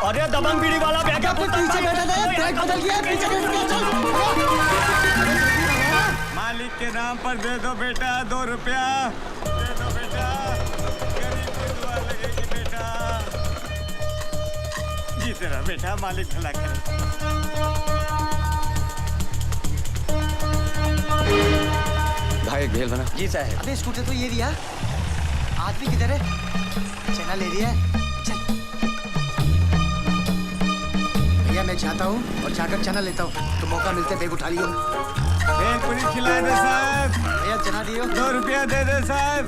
अरे दबंग बीड़ी वाला बैग है, पीछे बैठा था, बैग बदल गया, पीछे मालिक के नाम पर दे दो बेटा 2 रुपया, दे दो बेटा, गरीब की दुआ लगेगी बेटा। जीते रहो बेटा, मालिक भला करे। भाई एक भेल बना। जी साहब। अबे स्कूटर तो ये दिया, आदमी किधर है? चना ले रही है। चल भैया मैं जाता हूँ और जाकर चना लेता हूँ, तो मौका मिलते बैग उठा लियो। भेलपुरी खिला दे साहब। भैया चना दियो। 2 रुपया दे दे साहब।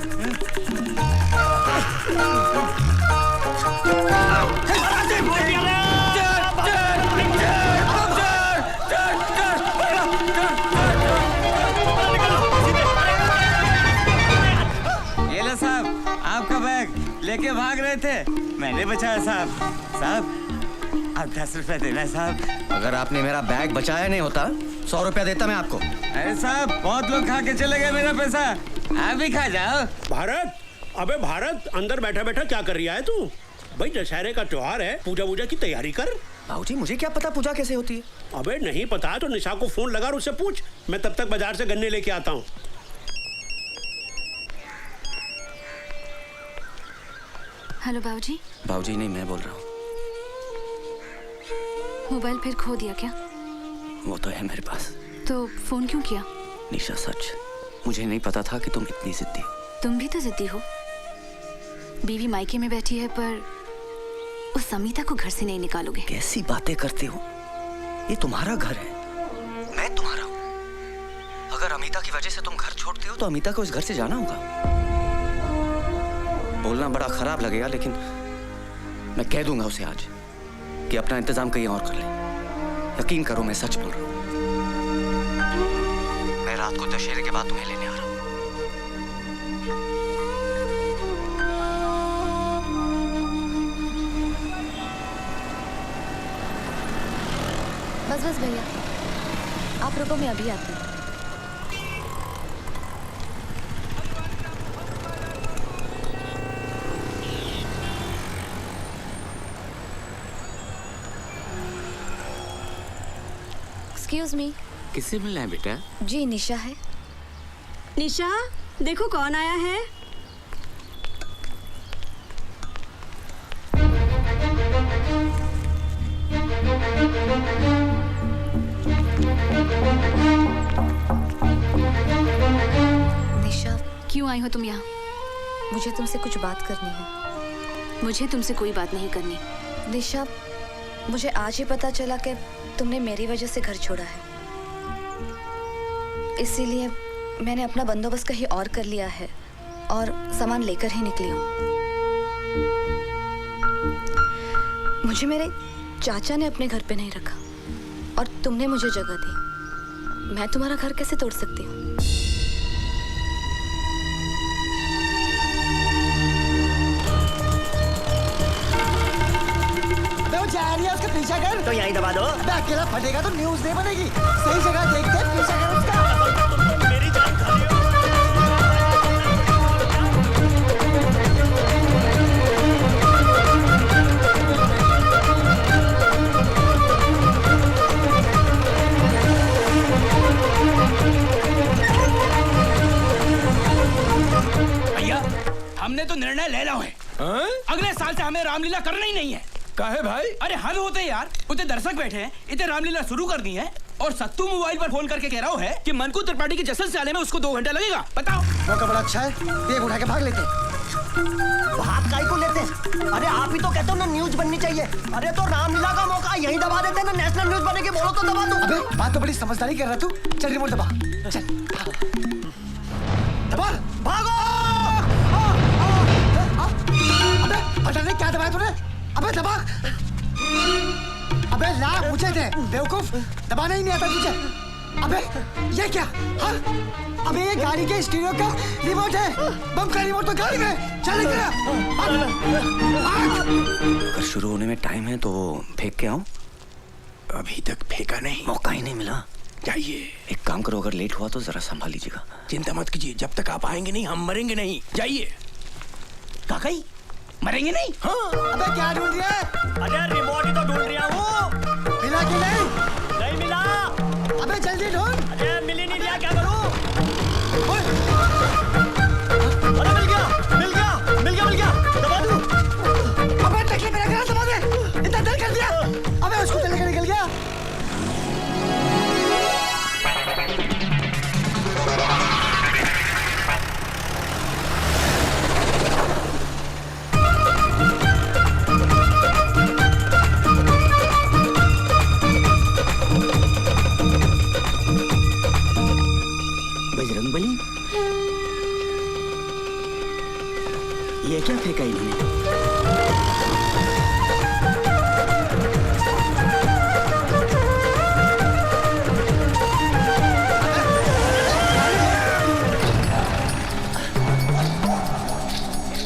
ये लो साहब, आपका बैग लेके भाग रहे थे, मैंने बचाया साहब। साहब आप 10 रुपया देना साहब। अगर आपने मेरा बैग बचाया नहीं होता 100 रुपया देता मैं आपको। अरे साहब बहुत लोग खा के चले गए मेरा पैसा, आप भी खा जाओ। भारत, अबे भारत, अंदर बैठा बैठा क्या कर रहा है तू? भाई दशहरे का त्योहार है, पूजा वूजा की तैयारी कर। बाबूजी मुझे क्या पता पूजा कैसे होती है? अबे नहीं पता तो निशा को फोन लगा और उससे पूछ। मैं तब तक बाजार से गन्ने लेके आता हूँ। हेलो बाबूजी। बाबूजी नहीं, मैं बोल रहा हूँ। मोबाइल फिर खो दिया क्या? वो तो है मेरे पास। तो फोन क्यों किया? निशा सच, मुझे नहीं पता था कि तुम इतनी जिद्दी हो। तुम भी तो जिद्दी हो। बीवी मायके में बैठी है पर उस समीता को घर से नहीं निकालोगे। कैसी बातें करते हो? ये तुम्हारा घर है, मैं तुम्हारा हूँ। अगर अमिता की वजह से तुम घर छोड़ते हो तो अमिता को इस घर से जाना होगा। बोलना बड़ा खराब लगेगा लेकिन मैं कह दूंगा उसे आज कि अपना इंतजाम कहीं और कर ले। यकीन करो मैं सच बोल रहा हूँ। मैं रात को दशहरे के बाद तुम्हें लेने आ रहा हूँ। बस बस भैया, आप रुको, मैं अभी आती हूँ। Excuse me. किससे मिलना है बेटा? जी निशा है। निशा, देखो कौन आया है। निशा, क्यों आई हो तुम यहाँ? मुझे तुमसे कुछ बात करनी है। मुझे तुमसे कोई बात नहीं करनी। निशा, मुझे आज ही पता चला कि तुमने मेरी वजह से घर छोड़ा है। इसीलिए मैंने अपना बंदोबस्त कहीं और कर लिया है और सामान लेकर ही निकली हूँ। मुझे मेरे चाचा ने अपने घर पे नहीं रखा और तुमने मुझे जगह दी। मैं तुम्हारा घर कैसे तोड़ सकती हूँ? जा रही है उसका पीछा कर। तो यहीं दबा दो। अबे अकेला फटेगा तो न्यूज़ नहीं बनेगी। सही जगह देखते पीछा कर उसका। मेरी जान खा रही हो। भैया, हमने तो निर्णय ले लिया है। अगले साल से हमें रामलीला करना ही नहीं है। काहे भाई? अरे हम होते यार, उतने दर्शक बैठे हैं, इतने रामलीला शुरू कर दी है और सत्तू मोबाइल पर फोन करके कह रहा है कि मनकू त्रिपाठी के जश्न से आने में उसको 2 घंटा लगेगा। बताओ। मौका बड़ा अच्छा है, बेग उठा के भाग लेते। भाग काहे को लेते? अरे आप ही तो कहते हो ना न्यूज बननी चाहिए। अरे तो रामलीला का मौका यहीं दबा देते ना, नेशनल न्यूज बने के बोलो तो दबा दो। अबे बात तो बड़ी समझदारी कर रहा तू। चल रिमोट दबा, चल दबा, भागो। अबे पता नहीं क्या दबाया तूने। अबे दबा। अबे ला मुझे दे बेवकूफ, दबाना ही नहीं आता तुझे। अबे ये क्या? हाँ? अबे ये गाड़ी के स्टीरियो का रिमोट है। बम का रिमोट तो गाड़ी में। चल गया। अगर शुरू होने में टाइम है तो फेंक के आऊं? अभी तक फेंका नहीं, मौका ही नहीं मिला। जाइए। एक काम करो, अगर लेट हुआ तो जरा संभाल लीजिएगा। चिंता मत कीजिए, जब तक आप आएंगे नहीं हम मरेंगे नहीं। जाइए। काकाई, मरेंगे नहीं? हाँ। अबे क्या ढूंढ रहा है? अरे रिमोट ही तो ढूंढ रहा हूँ। मिला कि नहीं? नहीं मिला। अबे जल्दी ढूंढ। अरे मिल ही नहीं रहा, क्या करूँ? अरे मिल गया, मिल गया, मिल गया, मिल गया। दबा दूँ? अबे तकलीफ में रखना, दबा दे। इतना देर कर दिया। अबे उसको चल के निकल गया। बजरंगबली, ये क्या फेंका इन्होंने?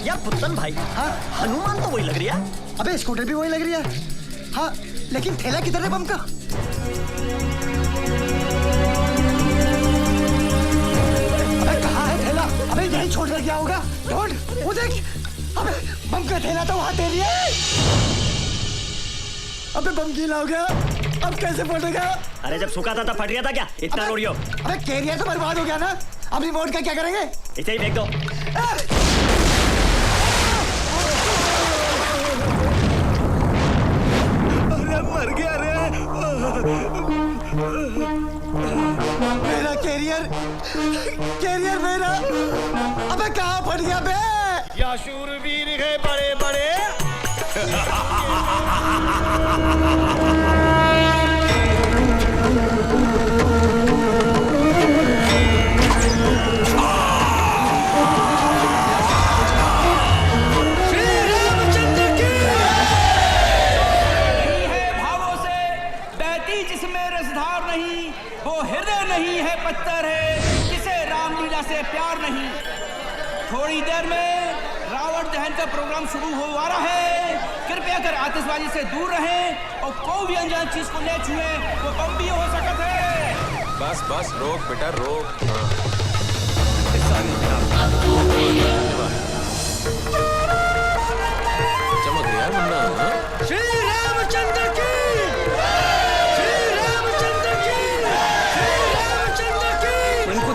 यार पुत्तन भाई, हाँ हनुमान तो वही लग रही है। अबे स्कूटर भी वही लग रही है। हाँ लेकिन थैला किधर है बम का? अबे कहाँ है थैला? अबे यही छोड़ कर गया होगा। ढूंढ, वो देख। अबे बम का थैला तो वहाँ तेरी है। अबे बम गीला हो गया, अब कैसे फटेगा? अरे जब सूखा था तब फट गया था क्या? इतना रोड़ियो। अबे कैरियर तो बर्बाद हो गया ना, अब रिमोट का क्या करेंगे? इसे ही फेंक दो। अरे मर गया रे। मेरा कैरियर मेरा, अबे कहाँ फट गया बे? या शूरवीर है बड़े बड़े। जिसमें रसधार नहीं वो हृदय नहीं है, पत्थर है जिसे रामलीला से प्यार नहीं। थोड़ी देर में रावण दहन का प्रोग्राम शुरू हो रहा है। कृपया कर आतिशबाजी से दूर रहें और कोई भी अनजान चीज को न छुए, वो बम भी हो सकता है। बस बस रोक बेटा रोक। चमक गया मुन्ना। श्री रामचंद्र की,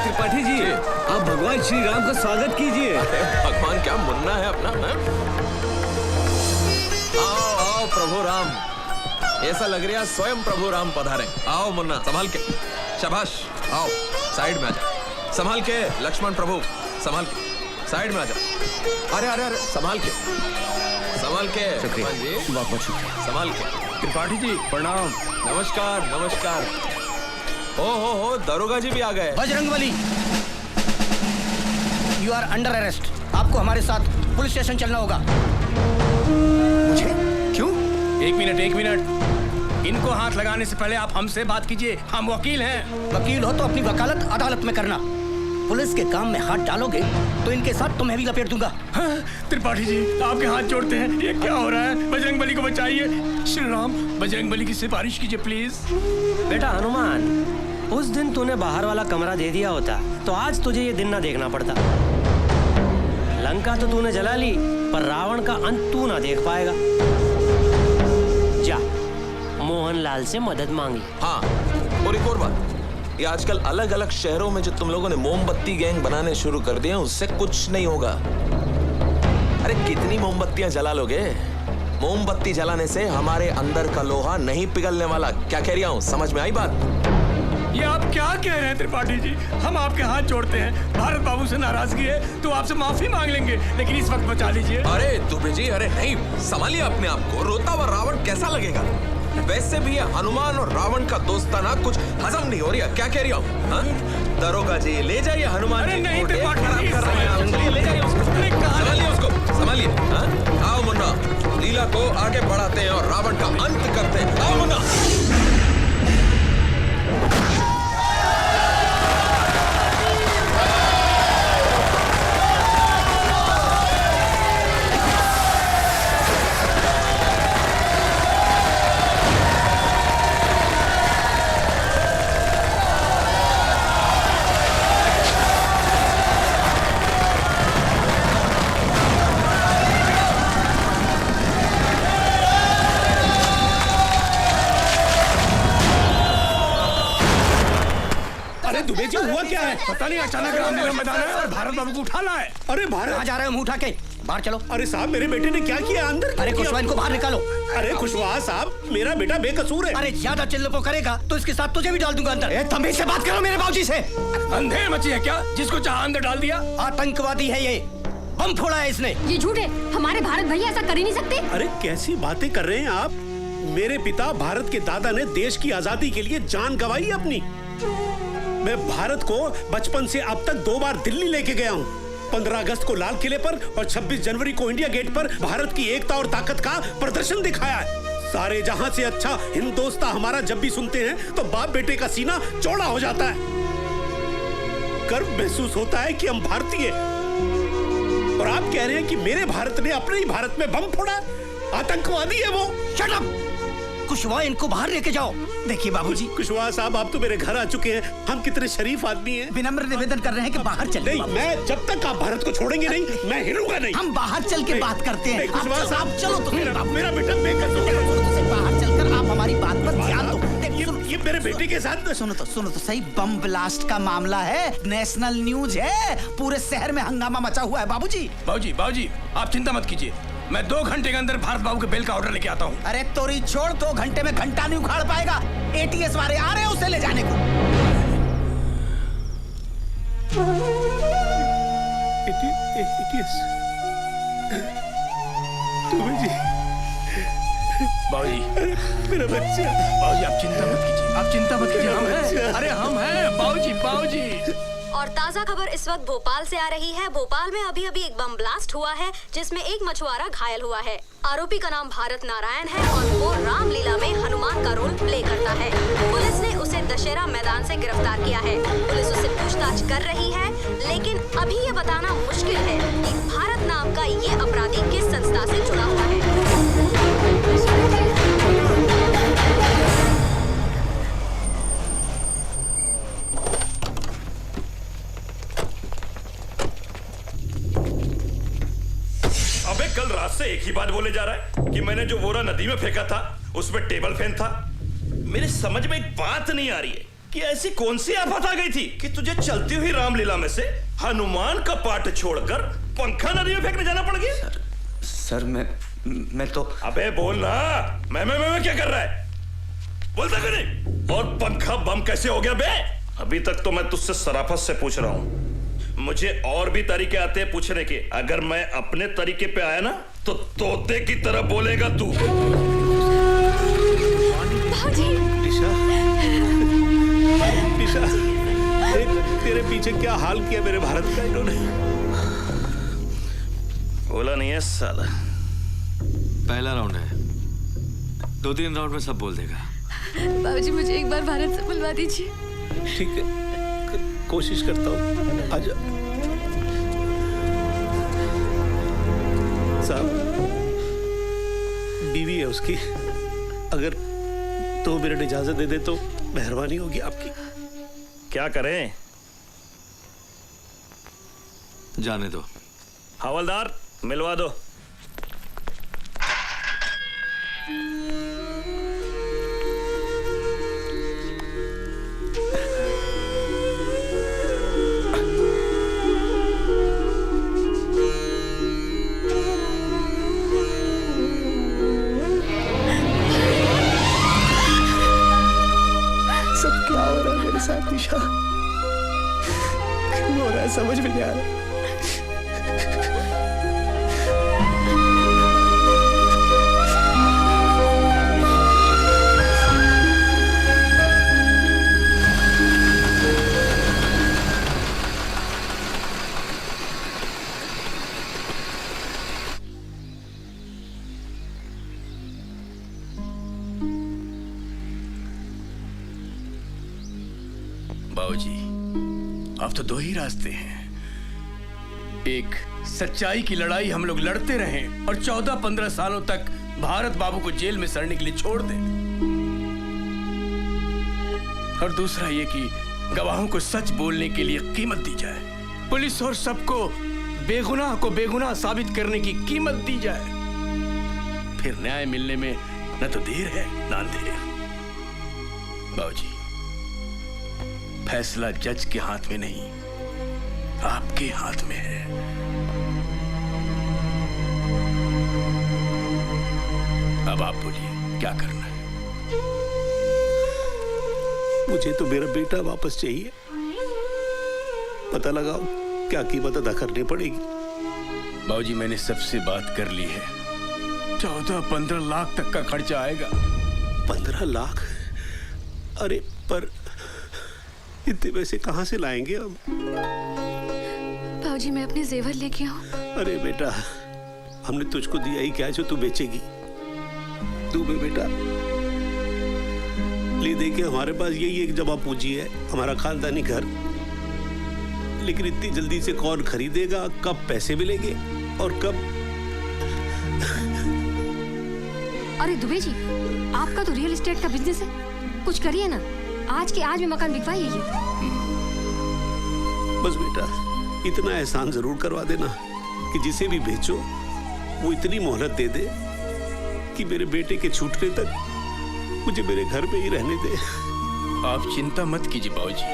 त्रिपाठी जी, आप भगवान श्री राम का स्वागत कीजिए। भगवान क्या मुन्ना है अपना है? आओ आओ प्रभु राम, ऐसा लग रहा स्वयं प्रभु राम पधारे। आओ मुन्ना संभाल के, शाबाश। आओ साइड में आजा, संभाल के। लक्ष्मण प्रभु संभाल के, साइड में आजा। अरे अरे अरे संभाल के, संभाल के। शुक्रिया जी, बहुत बहुत शुक्रिया। संभाल के। त्रिपाठी जी प्रणाम। नमस्कार नमस्कार। हो दरोगा जी भी आ गए। Bajrangbali, you are under arrest. आपको हमारे साथ पुलिस स्टेशन चलना होगा। मुझे क्यों? एक मिनट, इनको हाथ लगाने से पहले आप हमसे बात कीजिए, हम वकील हैं। वकील हो तो अपनी वकालत अदालत में करना। पुलिस के काम में हाथ डालोगे तो इनके साथ तुम्हें भी लपेट दूंगा। हाँ, त्रिपाठी जी आपके हाथ जोड़ते हैं, ये क्या हो रहा है? बजरंगबली को बचाइए। श्री राम, बजरंगबली की सिफारिश कीजिए प्लीज। बेटा हनुमान, उस दिन तूने बाहर वाला कमरा दे दिया होता तो आज तुझे ये दिन ना देखना पड़ता। लंका तो तूने जला ली, पर रावण का अंत तू ना देख पाएगा। जा मोहनलाल से मदद मांगी। हाँ, और एक और बात, ये आजकल अलग अलग शहरों में जो तुम लोगों ने मोमबत्ती गैंग बनाने शुरू कर दिए, उससे कुछ नहीं होगा। अरे कितनी मोमबत्तियां जला लोगे? मोमबत्ती जलाने से हमारे अंदर का लोहा नहीं पिघलने वाला। क्या कह रहा हूँ, समझ में आई बात? ये आप क्या कह रहे हैं त्रिपाठी जी? हम आपके हाथ जोड़ते हैं। भारत बाबू से नाराजगी है तो आपसे माफी मांग लेंगे, लेकिन इस वक्त बचा लीजिए। अरे दुबे जी, अरे नहीं, संभालिए अपने आप को। रोता हुआ रावण कैसा लगेगा? वैसे भी ये हनुमान और रावण का दोस्ताना कुछ हजम नहीं हो रहा। क्या कह रहा हूँ? दरोगा जी ले जाइए हनुमान जी। नहीं, ले जाइए उसको, संभालिए उसको, संभालिए। आओ मुन्ना, लीला को आगे बढ़ाते हैं और रावण का अंत करते हैं। आओ मुन्ना। दुबे जी हुआ क्या है? पता नहीं, अचानक रामलीला मैदान है और भारत बाबू को उठा ला है। अरे भारत कहाँ जा रहे हो? मुंह उठा के बाहर चलो। अरे साहब, मेरे बेटे ने क्या किया? अंदर। अरे कुशवाहा, इनको बाहर निकालो। अरे कुशवाहा साहब, मेरा बेटा बेकसूर है। अरे ज्यादा चिल्लपो करेगा तो इसके साथ तुझे भी डाल दूंगा अंदर। तमीज से बात करो मेरे बाबूजी से। अंधेर मची है क्या? जिसको चाहा अंदर डाल दिया। आतंकवादी है ये, बम फोड़ा है इसने। ये झूठ है, हमारे भारत भैया ऐसा कर ही नहीं सकते। अरे कैसी बातें कर रहे हैं आप? मेरे पिता भारत के दादा ने देश की आजादी के लिए जान गंवाई अपनी। मैं भारत को बचपन से अब तक 2 बार दिल्ली लेके गया हूँ। 15 अगस्त को लाल किले पर और 26 जनवरी को इंडिया गेट पर भारत की एकता और ताकत का प्रदर्शन दिखाया है। सारे जहां से अच्छा हिंदोस्तां हमारा जब भी सुनते हैं तो बाप बेटे का सीना चौड़ा हो जाता है। गर्व महसूस होता है कि हम भारतीय। और आप कह रहे हैं कि मेरे भारत ने अपने ही भारत में बम फोड़ा? आतंकवादी है वो। Shut up! कुशवाहा इनको बाहर लेके जाओ। देखिए बाबूजी। कुशवाहा साहब, आप तो मेरे घर आ चुके हैं। हम कितने शरीफ आदमी हैं। विनम्र निवेदन कर रहे हैं कि बाहर चलिए। नहीं, मैं जब तक आप भारत को छोड़ेंगे नहीं, मैं हिलूंगा नहीं। हम बाहर चल के बात करते हैं। कुशवाहा साहब, चलो तो मेरा बेटा बेकसूर है। बाहर चलकर आप हमारी बात पर ध्यान दो। ये मेरे बेटे के साथ सुनो तो सही, बम ब्लास्ट का मामला है, नेशनल न्यूज है, पूरे शहर में हंगामा मचा हुआ है बाबूजी। बाबूजी आप चिंता मत कीजिए, मैं 2 घंटे के अंदर भारत बाबू के बेल का ऑर्डर लेके आता हूँ। अरे तोरी छोड़, 2 घंटे में घंटा नहीं उखाड़ पाएगा। एटीएस वाले आ रहे हैं उसे ले जाने को। एटीएस? तुम्हें जी? बाबूजी, मेरा बच्चा। बाबूजी आप चिंता मत कीजिए, हम हैं। अरे हम हैं बाबूजी। और ताजा खबर इस वक्त भोपाल से आ रही है। भोपाल में अभी अभी एक बम ब्लास्ट हुआ है जिसमें एक मछुआरा घायल हुआ है। आरोपी का नाम भारत नारायण है और वो रामलीला में हनुमान का रोल प्ले करता है। पुलिस ने उसे दशहरा मैदान से गिरफ्तार किया है। पुलिस उससे पूछताछ कर रही है, लेकिन अभी ये बताना मुश्किल है कि भारत नाम का ये अपराधी किस संस्था से जुड़ा हुआ है। अबे कल रात से एक ही बात बोले जा रहा है कि मैंने जो बोरा नदी में फेंका था उसमें टेबल फैन था। मेरे समझ में एक बात नहीं आ रही है कि ऐसी कौन सी आफत आ गई थी कि तुझे चलती हुई रामलीला में से हनुमान का पाठ छोड़कर पंखा नदी में फेंकने जाना पड़ गया। सर मैं तो। अबे बोल ना, मैं क्या कर रहा है? बोलता क्यों नहीं? और पंखा बम कैसे हो गया बे? अभी तक तो मैं तुझसे शराफत से पूछ रहा हूं। मुझे और भी तरीके आते हैं पूछने के। अगर मैं अपने तरीके पे आया ना तो तोते की तरह बोलेगा तू। टीशा, तेरे पीछे क्या हाल किया मेरे भारत का इन्होंने। बोला नहीं है साला। पहला राउंड है, 2-3 राउंड में सब बोल देगा। बाबूजी मुझे एक बार भारत से बुलवा दीजिए। ठीक है, कोशिश करता हूँ। आजा साहब, बीवी है उसकी, अगर 2 मिनट इजाजत दे दे तो मेहरबानी होगी आपकी। क्या करें? जाने दो। हवलदार मिलवा दो। दिशा क्यों हो रहा है, समझ में नहीं आ रहा। बाबूजी, अब तो 2 ही रास्ते हैं। एक, सच्चाई की लड़ाई हम लोग लड़ते रहें और 14-15 सालों तक भारत बाबू को जेल में सड़ने के लिए छोड़ दें। और दूसरा ये कि गवाहों को सच बोलने के लिए कीमत दी जाए। पुलिस और सबको बेगुनाह को बेगुनाह साबित करने की कीमत दी जाए। फिर न्याय मिलने में न तो देर है न अंधेर। बाबूजी, फैसला जज के हाथ में नहीं, आपके हाथ में है। अब आप बोलिए, क्या करना है? मुझे तो मेरा बेटा वापस चाहिए। पता लगाओ क्या कीमत अदा करनी पड़ेगी। बाबूजी, मैंने सबसे बात कर ली है। 14-15 लाख तक का खर्चा आएगा। 15 लाख? अरे पर इतने पैसे कहाँ से लाएंगे हम? बाबूजी, मैं अपने जेवर लेके आऊं? अरे बेटा, हमने तुझको दिया ही क्या जो तू बेचेगी? तू बेटा ले दे के हमारे पास यही एक जमा पूंजी है, हमारा खानदानी घर। लेकिन इतनी जल्दी से कौन खरीदेगा? कब पैसे मिलेंगे और कब? अरे दुबे जी, आपका तो रियल एस्टेट का बिजनेस है, कुछ करिए ना। आज के आज में मकान बिकवाइए ये। बस बेटा इतना एहसान जरूर करवा देना कि जिसे भी बेचो वो इतनी मोहलत दे दे कि मेरे बेटे के छूटने तक मुझे मेरे घर में ही रहने दे। आप चिंता मत कीजिए बाबूजी।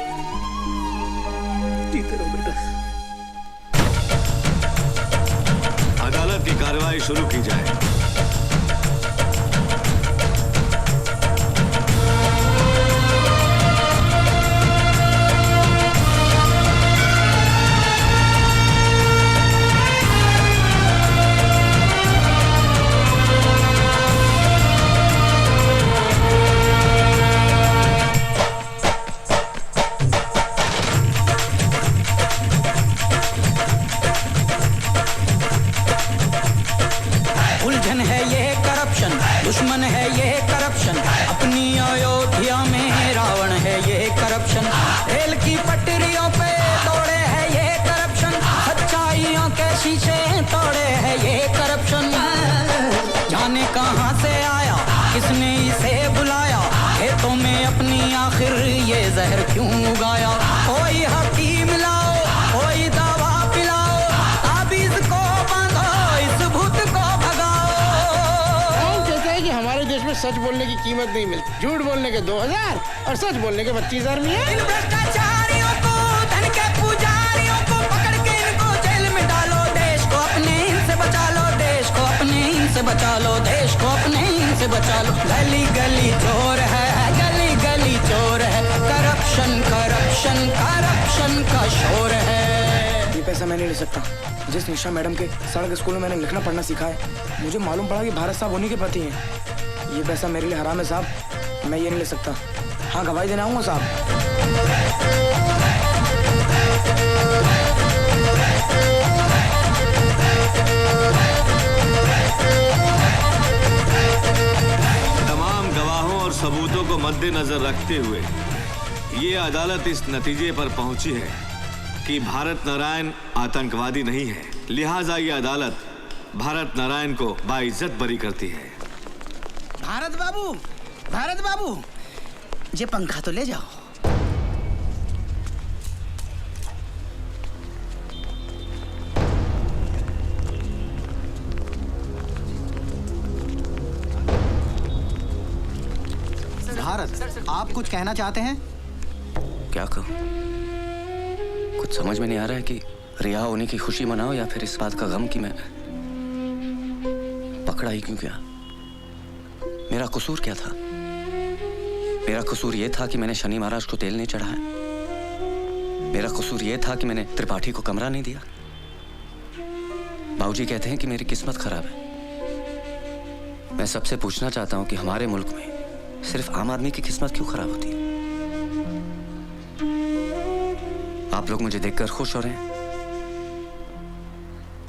जीते रहो बेटा। अदालत की कार्रवाई शुरू की जाए। उलझन है ये करप्शन, दुश्मन है ये करप्शन, अपनी अयोध्या में रावण है ये करप्शन, रेल की पटरियों पे तोड़े है ये करप्शन, सच्चाइयों के शीशे तोड़े है ये करप्शन। जाने कहां से आया, किसने इसे बुलाया, खेतों में अपनी आखिर ये जहर क्यों उगाया। कोई हकीम लाओ, कोई दवा पिलाओ, ताबीज को बांधो, इस भूत को कि हमारे देश में सच बोलने की कीमत नहीं मिलती, झूठ बोलने के 2000 और सच बोलने के 25,000 मिले। इन भ्रष्टाचारियों को, धन के पुजारियों को पकड़ के इनको जेल में डालो, देश को अपने इनसे बचा लो, देश को अपने इनसे बचा लो, देश को अपने इनसे बचा लो। गली गली चोर है, गली गली चोर है, करप्शन करप्शन करप्शन का शोर है। ये पैसा मैं नहीं ले सकता। जिस निशा मैडम के सड़क स्कूल में मैंने लिखना पढ़ना सीखा है, मुझे मालूम पड़ा कि भारत साहब उन्हीं के पति हैं। ये पैसा मेरे लिए हराम है साहब, मैं ये नहीं ले सकता। हाँ गवाही देने आऊँगा साहब। तमाम गवाहों और सबूतों को मद्देनजर रखते हुए ये अदालत इस नतीजे पर पहुंची है कि भारत नारायण आतंकवादी नहीं है। लिहाजा ये अदालत भारत नारायण को बाइज्जत बरी करती है। भारत बाबू ये पंखा तो ले जाओ। भारत, आप कुछ कहना चाहते हैं? क्या कहूँ, कुछ समझ में नहीं आ रहा है कि रिहा होने की खुशी मनाओ या फिर इस बात का गम कि मैं पकड़ा ही क्यों गया। मेरा कसूर क्या था? मेरा कसूर यह था कि मैंने शनि महाराज को तेल नहीं चढ़ाया। मेरा कसूर यह था कि मैंने त्रिपाठी को कमरा नहीं दिया। बाबूजी कहते हैं कि मेरी किस्मत खराब है। मैं सबसे पूछना चाहता हूं कि हमारे मुल्क में सिर्फ आम आदमी की किस्मत क्यों खराब होती है? आप लोग मुझे देखकर खुश हो रहे हैं।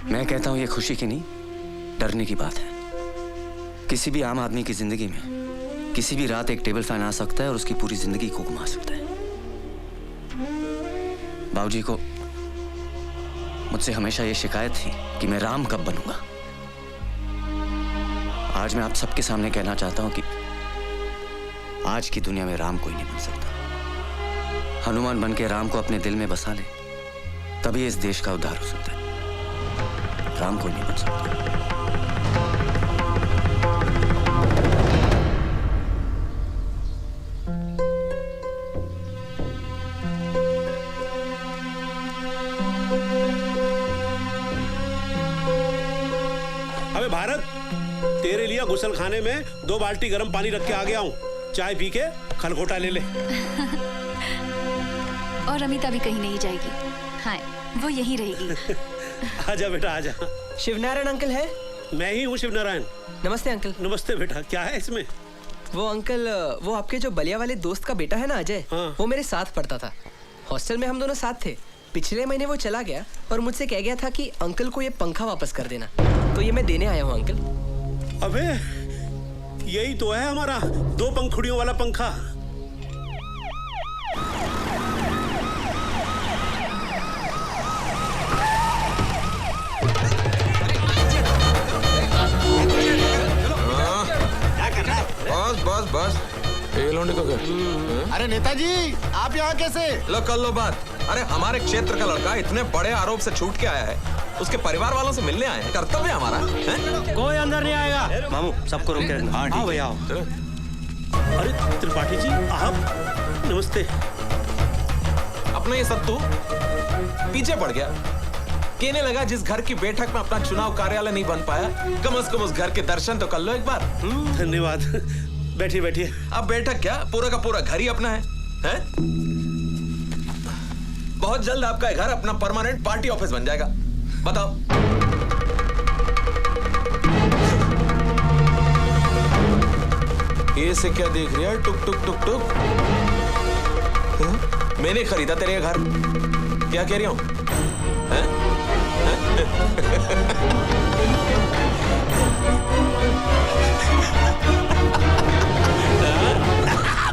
मैं कहता हूं ये खुशी की नहीं, डरने की बात है। किसी भी आम आदमी की जिंदगी में किसी भी रात एक टेबल फैन आ सकता है और उसकी पूरी जिंदगी को घुमा सकता है। बाबूजी को मुझसे हमेशा ये शिकायत थी कि मैं राम कब बनूंगा। आज मैं आप सबके सामने कहना चाहता हूं कि आज की दुनिया में राम कोई नहीं बन सकता। हनुमान बन के राम को अपने दिल में बसा ले, तभी इस देश का उद्धार हो सकता है। राम कोई नहीं बन सकता। अबे भारत, तेरे लिए गुसल खाने में 2 बाल्टी गर्म पानी रख के आ गया हूँ। चाय पी के खलखोटा ले ले। और अमिता भी कहीं नहीं जाएगी। हाँ, वो यहीं रहेगी। आजा बेटा आजा। शिवनारायण अंकल है? मैं ही हूँ शिवनारायण। नमस्ते अंकल। नमस्ते बेटा, क्या है इसमें? वो अंकल, वो आपके जो बलिया वाले दोस्त का बेटा है ना अजय, हाँ। वो मेरे साथ पढ़ता था। हॉस्टल में हम दोनों साथ थे। पिछले महीने वो चला गया और मुझसे कह गया था कि अंकल को ये पंखा वापस कर देना, तो ये मैं देने आया हूँ अंकल। अबे यही तो है हमारा 2 पंखुड़ियों वाला पंखा। बस बस ये लोंडे को कर। अरे नेताजी आप यहाँ कैसे? लो कर लो बात। अरे हमारे क्षेत्र का लड़का इतने बड़े आरोप से छूट के आया है, उसके परिवार वालों से मिलने आए हैं, कर्तव्य हमारा है? कोई अंदर नहीं आएगा। मामू सबको रोक के रखना। हाँ, आओ भैया आओ। अरे त्रिपाठी जी आप, नमस्ते। अपना ये सत्तू पीछे पड़ गया, कहने लगा जिस घर की बैठक में अपना चुनाव कार्यालय नहीं बन पाया, कम से कम उस घर के दर्शन तो कर लो एक बार। धन्यवाद। बैठिए बैठिए। अब बैठक क्या, पूरा का पूरा घर ही अपना है? बहुत जल्द आपका घर अपना परमानेंट पार्टी ऑफिस बन जाएगा। बताओ। ये से क्या देख रही है? टुक टुक टुक टुक। मैंने खरीदा तेरे घर, क्या कह रही हूं?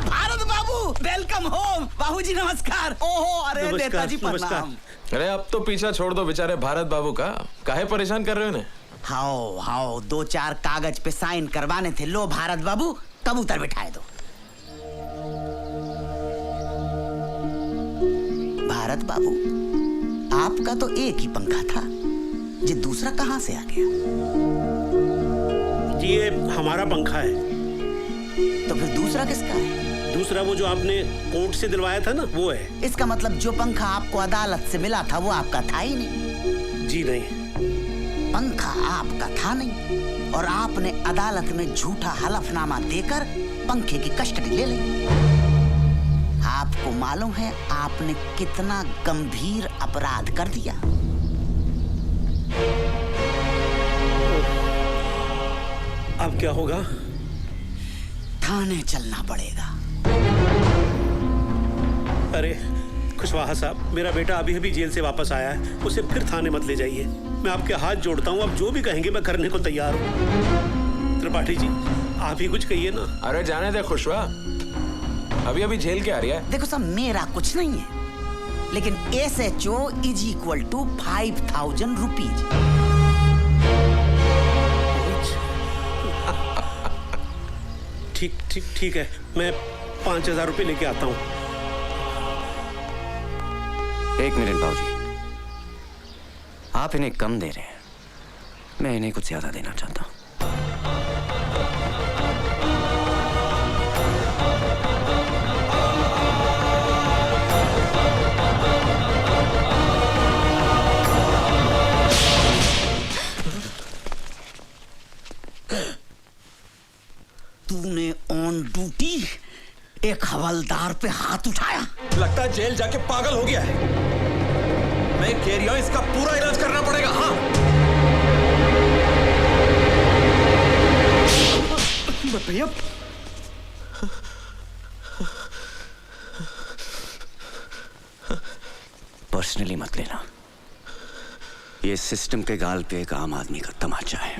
भारत बाबू वेलकम होम। बाबूजी नमस्कार। ओहो अरे नेताजी प्रणाम। अरे अब तो पीछा छोड़ दो बेचारे भारत बाबू का, काहे परेशान कर रहे हो इन्हें? हाओ हाओ 2-4 कागज पे साइन करवाने थे। लो भारत बाबू कबूतर बिठाए दो। भारत बाबू आपका तो एक ही पंखा था, ये दूसरा कहां से आ गया? ये हमारा पंखा है। तो फिर दूसरा किसका है? दूसरा वो जो आपने कोर्ट से दिलवाया था ना, वो है। इसका मतलब जो पंखा आपको अदालत से मिला था वो आपका था ही नहीं। जी नहीं, पंखा आपका था नहीं और आपने अदालत में झूठा हलफनामा देकर पंखे की कस्टडी ले ली। आपको मालूम है आपने कितना गंभीर अपराध कर दिया? अब क्या होगा? थाने चलना पड़ेगा। अरे खुशवाहा साहब, मेरा बेटा अभी अभी जेल से वापस आया है, उसे फिर थाने मत ले जाइए। मैं आपके हाथ जोड़ता हूँ, आप जो भी कहेंगे मैं करने को तैयार हूँ। त्रिपाठी जी आप ही कुछ कहिए ना। अरे जाने दे खुशवा, अभी अभी जेल के आ रही है। देखो साहब मेरा कुछ नहीं है, लेकिन SHO = 5,000 रुपीज। ठीक है, मैं 5,000 रुपये लेके आता हूँ। एक मिनट बाबूजी, आप इन्हें कम दे रहे हैं, मैं इन्हें कुछ ज्यादा देना चाहता हूँ। तूने ऑन ड्यूटी एक हवलदार पे हाथ उठाया? लगता है जेल जाके पागल हो गया है। मैं कह रही हूं इसका पूरा इलाज करना पड़ेगा। हाँ भैया पर्सनली मत लेना, ये सिस्टम के गाल पे एक आम आदमी का तमाचा है।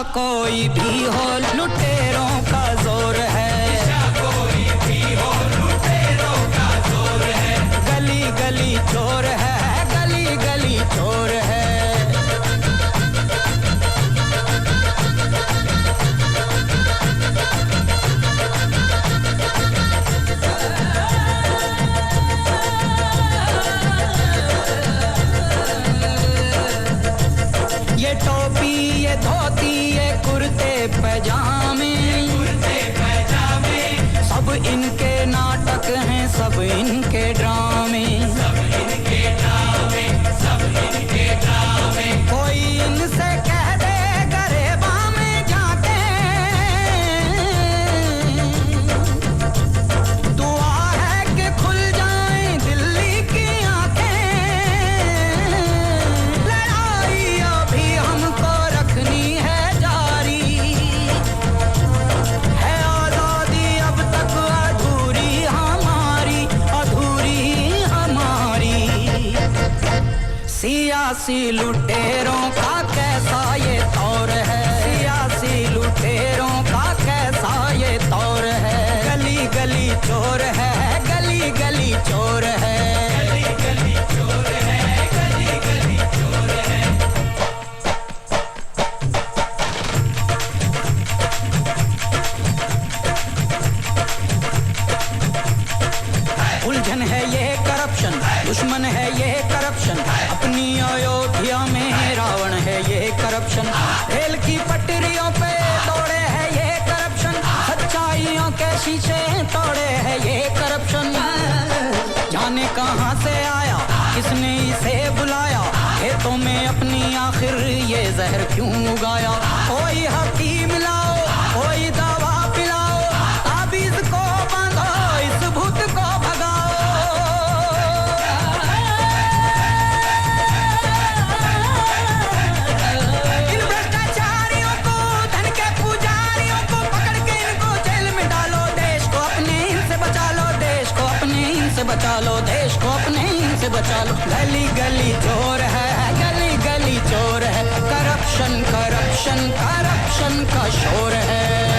कोई भी हो लुटेरों का जोर है, कोई भी हो लुटेरों का जोर है। गली गली चोर है, गली गली चोर है। ये टोपी, ये धोती, ये कुर्ते पैजामे, सब इनके नाटक हैं, सब इनके ड्रामे, सब इनके ड्रामे, सब इनके ड्रामे। कोई इनसे कह दे गरेबा में जाके, दुआ है कि खुल जाएं दिल्ली की आंखें। लड़ाई अभी हमको रखनी है जारी, है आजादी अब तक अधूरी हमारी, अधूरी हमारी। सियासी लुटेरों का कैसा ये तौर है, सियासी लुटेरों का कैसा ये तौर है। गली गली चोर है, गली गली चोर है, गली गली चोर है, गली गली चोर है। उलझन है ये करप्शन, दुश्मन है ये करप्शन, अपनी अयोध्या में रावण है ये करप्शन। रेल की पटरियों पे दौड़े है ये करप्शन, सच्चाइयों के शीशे तोड़े है ये करप्शन। जाने कहां से आया, किसने इसे बुलाया, खेतों में अपनी आखिर ये जहर क्यों उगाया। कोई हकीम लाओ, कोई दवा पिलाओ, ताबीज को बांधो, इस भूत को भगाओ। इन भ्रष्टाचारियों को, धन के पुजारियों को पकड़ के इनको जेल में डालो। देश को अपने इनसे बचा लो, देश को अपने इनसे बचा लो, देश को अपने इनसे बचा लो। गली गली चोर है, गली गली चोर है, करप्शन करप्शन करप्शन का शोर है।